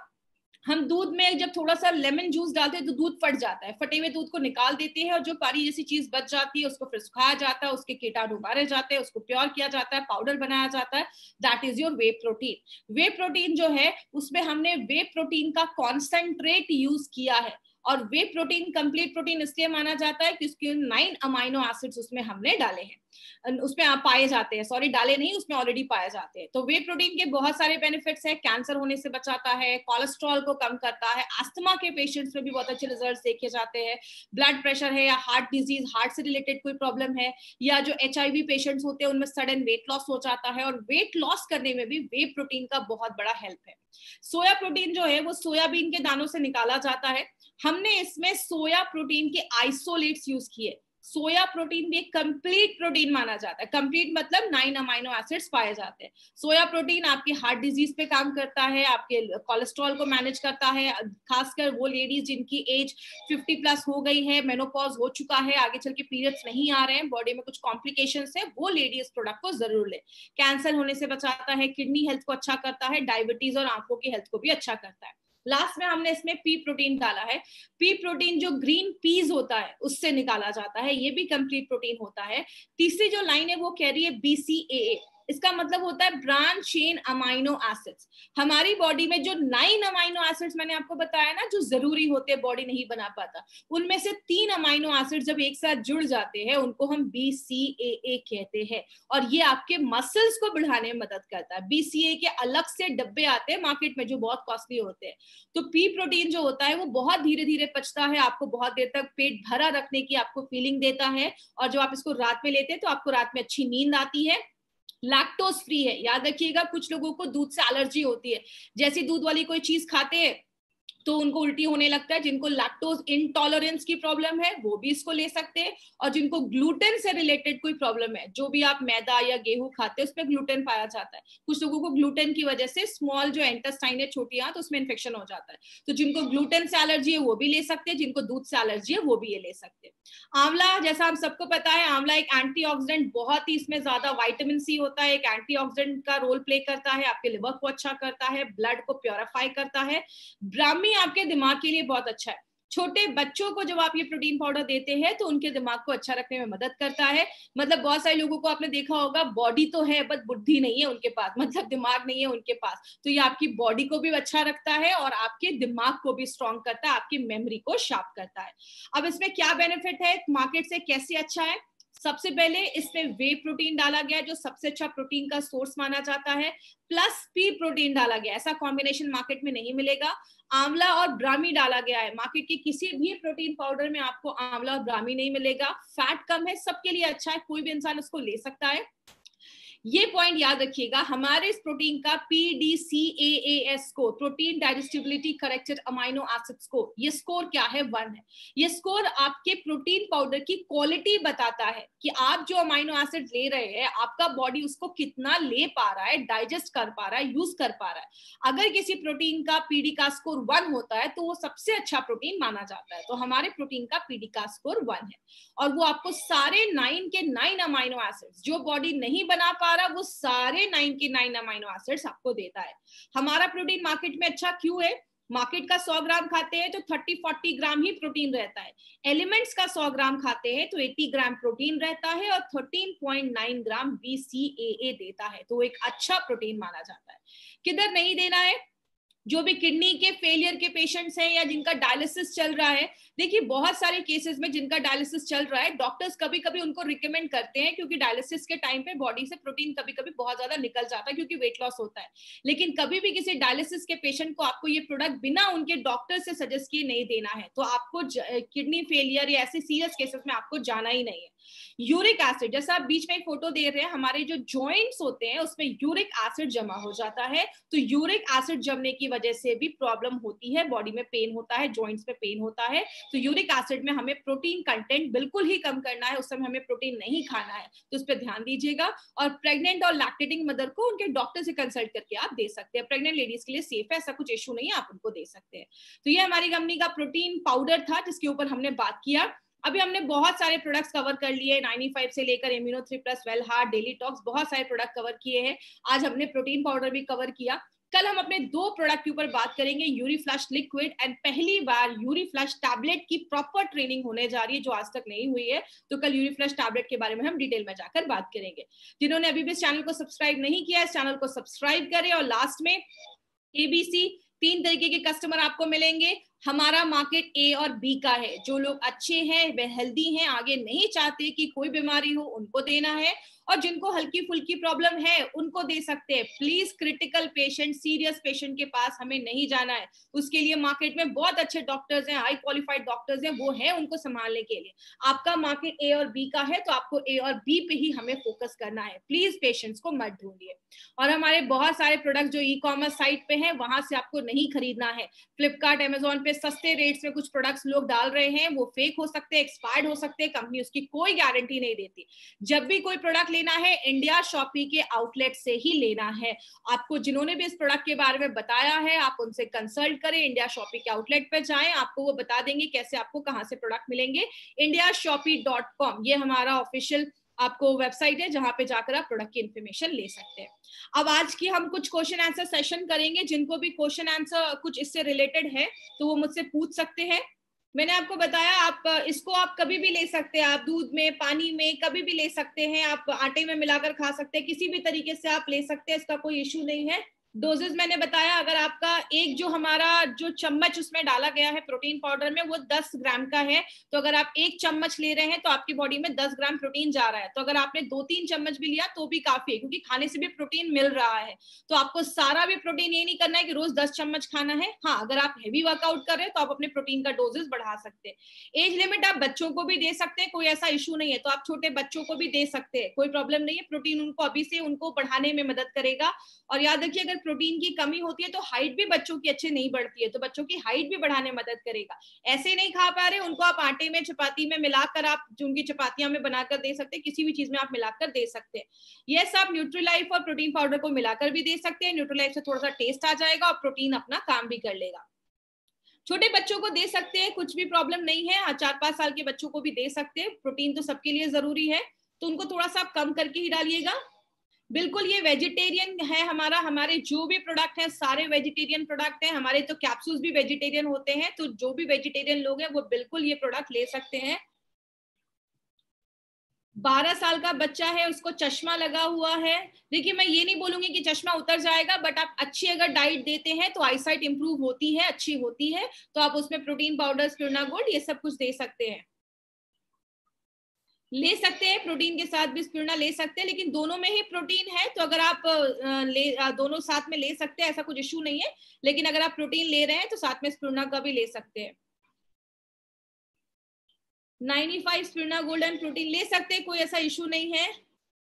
हम दूध में जब थोड़ा सा लेमन जूस डालते हैं तो दूध फट जाता है, फटे हुए दूध को निकाल देते हैं और जो पानी जैसी चीज बच जाती है उसको फिर सुखाया जाता है, उसके कीटाणु मारे जाते हैं, उसको प्योर किया जाता है, पाउडर बनाया जाता है, that is your way protein. Way protein जो है उसमें हमने वे प्रोटीन का कॉन्सेंट्रेट यूज किया है, और वे प्रोटीन कंप्लीट प्रोटीन इसलिए माना जाता है कि उसके 9 अमाइनो एसिड्स उसमें हमने डाले हैं, उसमें आप पाए जाते हैं, सॉरी डाले नहीं, उसमें ऑलरेडी पाए जाते हैं। तो वे प्रोटीन के बहुत सारे बेनिफिट्स हैं, कैंसर होने से बचाता है, कोलेस्ट्रॉल को कम करता है, अस्थमा के पेशेंट्स में भी बहुत अच्छे रिजल्ट देखे जाते हैं, ब्लड प्रेशर है या हार्ट डिजीज, हार्ट से रिलेटेड कोई प्रॉब्लम है, या जो HIV पेशेंट्स होते हैं उनमें सडन वेट लॉस हो जाता है, और वेट लॉस करने में भी वे प्रोटीन का बहुत बड़ा हेल्प है। सोया प्रोटीन जो है वो सोयाबीन के दानों से निकाला जाता है, हमने इसमें सोया प्रोटीन के आइसोलेट्स यूज किए। सोया प्रोटीन भी एक कंप्लीट प्रोटीन माना जाता है, कंप्लीट मतलब 9 अमाइनो एसिड्स पाए जाते हैं। सोया प्रोटीन आपके हार्ट डिजीज पे काम करता है, आपके कोलेस्ट्रॉल को मैनेज करता है, खासकर वो लेडीज जिनकी एज 50 प्लस हो गई है, मेनोपॉज हो चुका है, आगे चल के पीरियड्स नहीं आ रहे हैं, बॉडी में कुछ कॉम्प्लिकेशंस है, वो लेडी इस प्रोडक्ट को जरूर ले। कैंसर होने से बचाता है, किडनी हेल्थ को अच्छा करता है, डायबिटीज और आंखों की हेल्थ को भी अच्छा करता है। लास्ट में हमने इसमें पी प्रोटीन डाला है। पी प्रोटीन जो ग्रीन पीज होता है उससे निकाला जाता है, ये भी कंप्लीट प्रोटीन होता है। तीसरी जो लाइन है वो कह रही है BCAA, इसका मतलब होता है ब्रांच चेन अमाइनो एसिड्स। हमारी बॉडी में जो 9 अमाइनो एसिड्स मैंने आपको बताया ना जो जरूरी होते हैं, बॉडी नहीं बना पाता, उनमें से 3 अमाइनो एसिड जब एक साथ जुड़ जाते हैं उनको हम BCAA कहते हैं, और ये आपके मसल्स को बढ़ाने में मदद करता है। BCAA के अलग से डब्बे आते हैं मार्केट में जो बहुत कॉस्टली होते हैं। तो पी प्रोटीन जो होता है वो बहुत धीरे धीरे पचता है, आपको बहुत देर तक पेट भरा रखने की आपको फीलिंग देता है, और जब आप इसको रात में लेते हैं तो आपको रात में अच्छी नींद आती है। लैक्टोज फ्री है, याद रखिएगा, कुछ लोगों को दूध से एलर्जी होती है, जैसी दूध वाली कोई चीज खाते हैं तो उनको उल्टी होने लगता है। जिनको लैक्टोज इंटॉलरेंस की प्रॉब्लम है वो भी इसको ले सकते हैं, और जिनको ग्लूटेन से रिलेटेड कोई प्रॉब्लम है, जो भी आप मैदा या गेहूं खाते हैं उसमें ग्लूटेन पाया जाता है, कुछ लोगों को ग्लूटेन की वजह से स्मॉल जो इंटेस्टाइन है, छोटी आंत, उसमें इन्फेक्शन हो जाता है, तो जिनको ग्लूटेन से एलर्जी है वो भी ले सकते हैं, जिनको दूध से एलर्जी है वो भी ये ले सकते हैं। आंवला, जैसा हम सबको पता है, आंवला एक एंटीऑक्सीडेंट, बहुत ही इसमें ज्यादा विटामिन सी होता है, एक एंटीऑक्सीडेंट का रोल प्ले करता है, आपके लिवर को अच्छा करता है, ब्लड को प्योरीफाई करता है। ब्राह्मी आपके दिमाग के लिए बहुत अच्छा है। छोटे बच्चों को जब आप ये प्रोटीन पाउडर देते हैं तो उनके दिमाग को अच्छा रखने में मदद करता है। मतलब बहुत सारे लोगों को आपने देखा होगा बॉडी तो है बट बुद्धि नहीं है उनके पास, मतलब दिमाग नहीं है उनके पास, तो ये आपकी बॉडी को भी अच्छा रखता है और आपके दिमाग को भी स्ट्रॉन्ग करता है, आपकी मेमोरी को शार्प करता है। अब इसमें क्या बेनिफिट है, मार्केट से कैसे अच्छा है? सबसे पहले इसमें वे प्रोटीन डाला गया जो सबसे अच्छा प्रोटीन का सोर्स माना जाता है, प्लस पी प्रोटीन डाला गया, ऐसा कॉम्बिनेशन मार्केट में नहीं मिलेगा। आंवला और ब्राह्मी डाला गया है, मार्केट के किसी भी प्रोटीन पाउडर में आपको आंवला और ब्राह्मी नहीं मिलेगा। फैट कम है, सबके लिए अच्छा है, कोई भी इंसान इसको ले सकता है। ये पॉइंट याद रखिएगा, हमारे इस प्रोटीन का PDCAAS score, protein digestibility corrected amino acid score, ये स्कोर क्या है? 1 है। ये स्कोर आपके प्रोटीन पाउडर की क्वालिटी बताता है कि आप जो अमाइनो एसिड ले रहे हैं आपका बॉडी उसको कितना ले पा रहा है, डाइजेस्ट कर पा रहा है, यूज कर पा रहा है। अगर किसी प्रोटीन का पीडी का स्कोर 1 होता है तो वो सबसे अच्छा प्रोटीन माना जाता है। तो हमारे प्रोटीन का पीडी का स्कोर 1 है और वो आपको सारे 9 के 9 अमाइनो एसिड्स जो बॉडी नहीं बना पा रहा वो सारे 9 के 9 अमाइनो एसिड्स आपको देता है। हमारा प्रोटीन मार्केट में अच्छा क्यों है? मार्केट का 100 ग्राम खाते हैं तो 30-40 ग्राम ही प्रोटीन रहता है। एलिमेंट्स का 100 ग्राम खाते हैं तो 80 ग्राम प्रोटीन रहता है और 13.9 ग्राम BCAA देता है, तो एक अच्छा प्रोटीन माना जाता है। किधर नहीं देना है? जो भी किडनी के फेलियर के पेशेंट्स हैं या जिनका डायलिसिस चल रहा है, देखिए बहुत सारे केसेस में जिनका डायलिसिस चल रहा है डॉक्टर्स कभी कभी उनको रिकमेंड करते हैं क्योंकि डायलिसिस के टाइम पे बॉडी से प्रोटीन कभी कभी बहुत ज्यादा निकल जाता है क्योंकि वेट लॉस होता है। लेकिन कभी भी किसी डायलिसिस के पेशेंट को आपको ये प्रोडक्ट बिना उनके डॉक्टर से सजेस्ट किए नहीं देना है। तो आपको किडनी फेलियर या ऐसे सीरियस केसेस में आपको जाना ही नहीं है। यूरिक एसिड, जैसा आप बीच में फोटो दे रहे हैं, हमारे जो जॉइंट्स होते हैं उसमें यूरिक एसिड जमा हो जाता है, तो यूरिक एसिड जमने की वजह से भी प्रॉब्लम होती है, बॉडी में पेन होता है, जॉइंट्स में पेन होता है। तो यूरिक एसिड में हमें प्रोटीन कंटेंट बिल्कुल ही कम करना है, उस समय हमें प्रोटीन नहीं खाना है, तो उस पर ध्यान दीजिएगा। और प्रेग्नेंट और लैक्टेटिंग मदर को उनके डॉक्टर से कंसल्ट करके आप दे सकते हैं, प्रेग्नेंट लेडीज के लिए सेफ है, ऐसा कुछ इशू नहीं है, आप उनको दे सकते हैं। तो ये हमारी कंपनी का प्रोटीन पाउडर था जिसके ऊपर हमने बात किया। अभी हमने बहुत सारे प्रोडक्ट्स कवर कर लिए, 95 से लेकर immuno 3+ well heart, daily talks, बहुत सारे प्रोडक्ट कवर किए हैं। आज हमने प्रोटीन पाउडर भी कवर किया। कल हम अपने 2 प्रोडक्ट के ऊपर बात करेंगे, यूरी फ्लश लिक्विड एंड पहली बार यूरी फ्लश टैबलेट की प्रॉपर ट्रेनिंग होने जा रही है जो आज तक नहीं हुई है। तो कल यूरी फ्लश टैबलेट के बारे में हम डिटेल में जाकर बात करेंगे। जिन्होंने अभी भी इस चैनल को सब्सक्राइब नहीं किया, इस चैनल को सब्सक्राइब करें। और लास्ट में ABC, 3 तरीके के कस्टमर आपको मिलेंगे। हमारा मार्केट A और B का है, जो लोग अच्छे हैं, वे हेल्दी हैं, आगे नहीं चाहते कि कोई बीमारी हो, उनको देना है, और जिनको हल्की फुल्की प्रॉब्लम है उनको दे सकते हैं। Please critical patient, serious patient के पास हमें नहीं जाना है, उसके लिए मार्केट में बहुत अच्छे डॉक्टर्स हैं, हाई क्वालिफाइड डॉक्टर्स हैं, वो हैं उनको संभालने के लिए। आपका मार्केट A और B का है तो आपको A और B पे ही हमें फोकस करना है, प्लीज पेशेंट्स को मत ढूंढिए। और हमारे बहुत सारे प्रोडक्ट जो ई-कॉमर्स साइट पे हैं वहां से आपको नहीं खरीदना है। फ्लिपकार्ट, अमेजोन पे सस्ते रेट्स में कुछ प्रोडक्ट्स लोग डाल रहे हैं, वो फेक हो सकते हैं, एक्सपायर्ड हो सकते हैं, कंपनी उसकी कोई गारंटी नहीं देती। जब भी कोई प्रोडक्ट लेना है इंडिया शॉपी के आउटलेट से ही लेना है। आपको जिन्होंने भी इस प्रोडक्ट के बारे में बताया है आप उनसे कंसल्ट करें, इंडिया शॉपी के आउटलेट पे जाएं, आपको वो बता देंगे कैसे आपको कहां से प्रोडक्ट मिलेंगे। indiashopee.com ये हमारा ऑफिशियल आपको वेबसाइट है जहां पे जाकर आप प्रोडक्ट की इंफॉर्मेशन ले सकते हैं। अब आज की हम कुछ क्वेश्चन आंसर सेशन करेंगे, जिनको भी क्वेश्चन आंसर कुछ इससे रिलेटेड है तो वो मुझसे पूछ सकते हैं। मैंने आपको बताया आप इसको आप कभी भी ले सकते हैं, आप दूध में, पानी में, कभी भी ले सकते हैं, आप आटे में मिलाकर खा सकते हैं, किसी भी तरीके से आप ले सकते हैं, इसका कोई इश्यू नहीं है। डोजेस मैंने बताया, अगर आपका एक जो हमारा जो चम्मच उसमें डाला गया है प्रोटीन पाउडर में वो 10 ग्राम का है, तो अगर आप 1 चम्मच ले रहे हैं तो आपकी बॉडी में 10 ग्राम प्रोटीन जा रहा है। तो अगर आपने 2-3 चम्मच भी लिया तो भी काफी है, क्योंकि खाने से भी प्रोटीन मिल रहा है। तो आपको सारा भी प्रोटीन ये नहीं करना है कि रोज 10 चम्मच खाना है। हाँ, अगर आप हेवी वर्कआउट कर रहे हैं तो आप अपने प्रोटीन का डोजेस बढ़ा सकते हैं। एज लिमिट आप बच्चों को भी दे सकते हैं, कोई ऐसा इशू नहीं है, तो आप छोटे बच्चों को भी दे सकते हैं, कोई प्रॉब्लम नहीं है। प्रोटीन उनको अभी से उनको बढ़ाने में मदद करेगा। और याद रखिए अगर प्रोटीन की कमी होती है तो हाइट भी बच्चों की अच्छे नहीं बढ़ती है, तो बच्चों की हाइट भी बढ़ाने में मदद करेगा। ऐसे नहीं खा पा रहे उनको आप आटे में, चपाती में मिलाकर आप उनकी चपातियां में बनाकर दे सकते हैं, किसी भी चीज में आप मिलाकर दे सकते हैं। यस, आप न्यूट्रीलाइफ और प्रोटीन पाउडर को मिलाकर भी दे सकते हैं, न्यूट्रीलाइफ से थोड़ा सा टेस्ट आ जाएगा और प्रोटीन अपना काम भी कर लेगा। छोटे बच्चों को दे सकते हैं, कुछ भी प्रॉब्लम नहीं है, 4-5 साल के बच्चों को भी दे सकते हैं, प्रोटीन तो सबके लिए जरूरी है, तो उनको थोड़ा सा आप कम करके ही डालिएगा। बिल्कुल ये वेजिटेरियन है हमारा, हमारे जो भी प्रोडक्ट हैं सारे वेजिटेरियन प्रोडक्ट हैं, हमारे तो कैप्सूल्स भी वेजिटेरियन होते हैं, तो जो भी वेजिटेरियन लोग हैं वो बिल्कुल ये प्रोडक्ट ले सकते हैं। 12 साल का बच्चा है, उसको चश्मा लगा हुआ है। देखिए मैं ये नहीं बोलूंगी कि चश्मा उतर जाएगा, बट आप अच्छी अगर डाइट देते हैं तो आईसाइट इंप्रूव होती है, अच्छी होती है, तो आप उसमें प्रोटीन पाउडर, स्पिरुलिना गोल्ड ये सब कुछ दे सकते हैं, ले सकते हैं। प्रोटीन के साथ भी स्पिरुलिना ले सकते हैं, लेकिन दोनों में ही प्रोटीन है, तो अगर आप दोनों साथ में ले सकते हैं, ऐसा कुछ इशू नहीं है। लेकिन अगर आप प्रोटीन ले रहे हैं तो साथ में स्पिरुलिना का भी ले सकते हैं। 95 स्पिरुलिना गोल्ड एंड प्रोटीन ले सकते हैं, कोई ऐसा इशू नहीं है।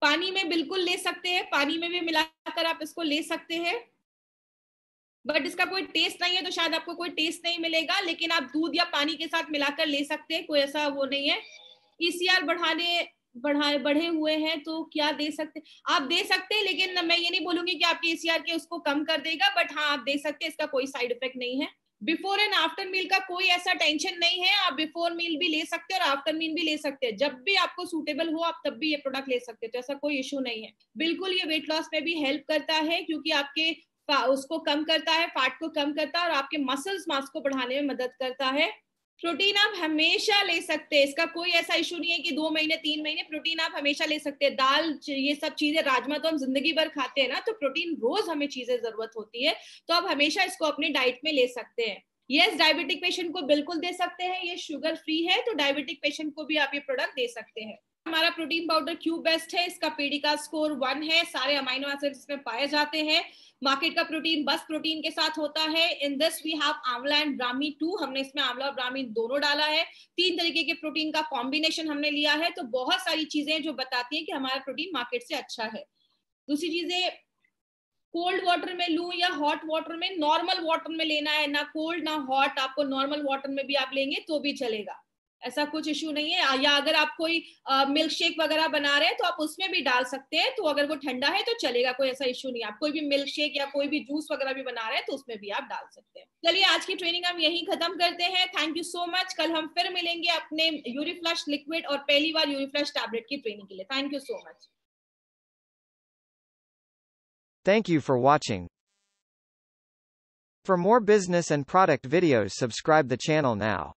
पानी में बिल्कुल ले सकते हैं, पानी में भी मिलाकर आप इसको ले सकते हैं, बट इसका कोई टेस्ट नहीं है, तो शायद आपको कोई टेस्ट नहीं मिलेगा, लेकिन आप दूध या पानी के साथ मिलाकर ले सकते हैं, कोई ऐसा वो नहीं है। ईसीआर बढ़े हुए हैं तो क्या दे सकते, आप दे सकते हैं, लेकिन मैं ये नहीं बोलूंगी कि आपके ईसीआर के उसको कम कर देगा, बट हाँ आप दे सकते हैं, इसका कोई साइड इफेक्ट नहीं है। बिफोर एंड आफ्टर मील का कोई ऐसा टेंशन नहीं है, आप बिफोर मील भी ले सकते हैं और आफ्टर मील भी ले सकते हैं, जब भी आपको सूटेबल हो आप तब भी ये प्रोडक्ट ले सकते हैं, तो ऐसा कोई इशू नहीं है। बिल्कुल ये वेट लॉस में भी हेल्प करता है, क्योंकि आपके उसको कम करता है, फैट को कम करता है और आपके मसल्स मास को बढ़ाने में मदद करता है। प्रोटीन आप हमेशा ले सकते हैं, इसका कोई ऐसा इशू नहीं है कि 2 महीने 3 महीने, प्रोटीन आप हमेशा ले सकते हैं। दाल ये सब चीजें, राजमा तो हम जिंदगी भर खाते हैं ना, तो प्रोटीन रोज हमें चीजें जरूरत होती है, तो आप हमेशा इसको अपनी डाइट में ले सकते हैं। यस, डायबिटिक पेशेंट को बिल्कुल दे सकते हैं, ये शुगर फ्री है, तो डायबिटिक पेशेंट को भी आप ये प्रोडक्ट दे सकते हैं। हमारा प्रोटीन पाउडर क्यूब बेस्ट है, इसका पीडीका स्कोर 1 है, सारे अमाइनो एसिड्स इसमें पाए जाते हैं। मार्केट का प्रोटीन बस प्रोटीन के साथ होता है। इन दिस वी हैव आंवला एंड ब्राह्मी 2, हमने इसमें आंवला और ब्राह्मी दोनों डाला है। 3 तरीके के प्रोटीन का कॉम्बिनेशन हमने लिया है, तो बहुत सारी चीजें जो बताती हैं कि हमारा प्रोटीन मार्केट से अच्छा है। दूसरी चीजें, कोल्ड वाटर में लूं या हॉट वाटर में, नॉर्मल वाटर में लेना है, ना कोल्ड ना हॉट, आपको नॉर्मल वाटर में भी आप लेंगे तो भी चलेगा, ऐसा कुछ इशू नहीं है। या अगर आप कोई मिल्क शेक वगैरह बना रहे हैं तो आप उसमें भी डाल सकते हैं, तो अगर वो ठंडा है तो चलेगा, कोई ऐसा इशू नहीं है। आप कोई भी मिल्क शेक या कोई भी जूस वगैरह भी बना रहे हैं तो उसमें भी आप डाल सकते हैं। चलिए आज की ट्रेनिंग हम यहीं खत्म करते हैं। Thank you so much. कल हम फिर मिलेंगे अपने यूरिफ्लश लिक्विड और पहली बार यूरिफ्लश टैबलेट की ट्रेनिंग के लिए। Thank you so much.
Thank you for watching. For more business and product videos, subscribe the channel now.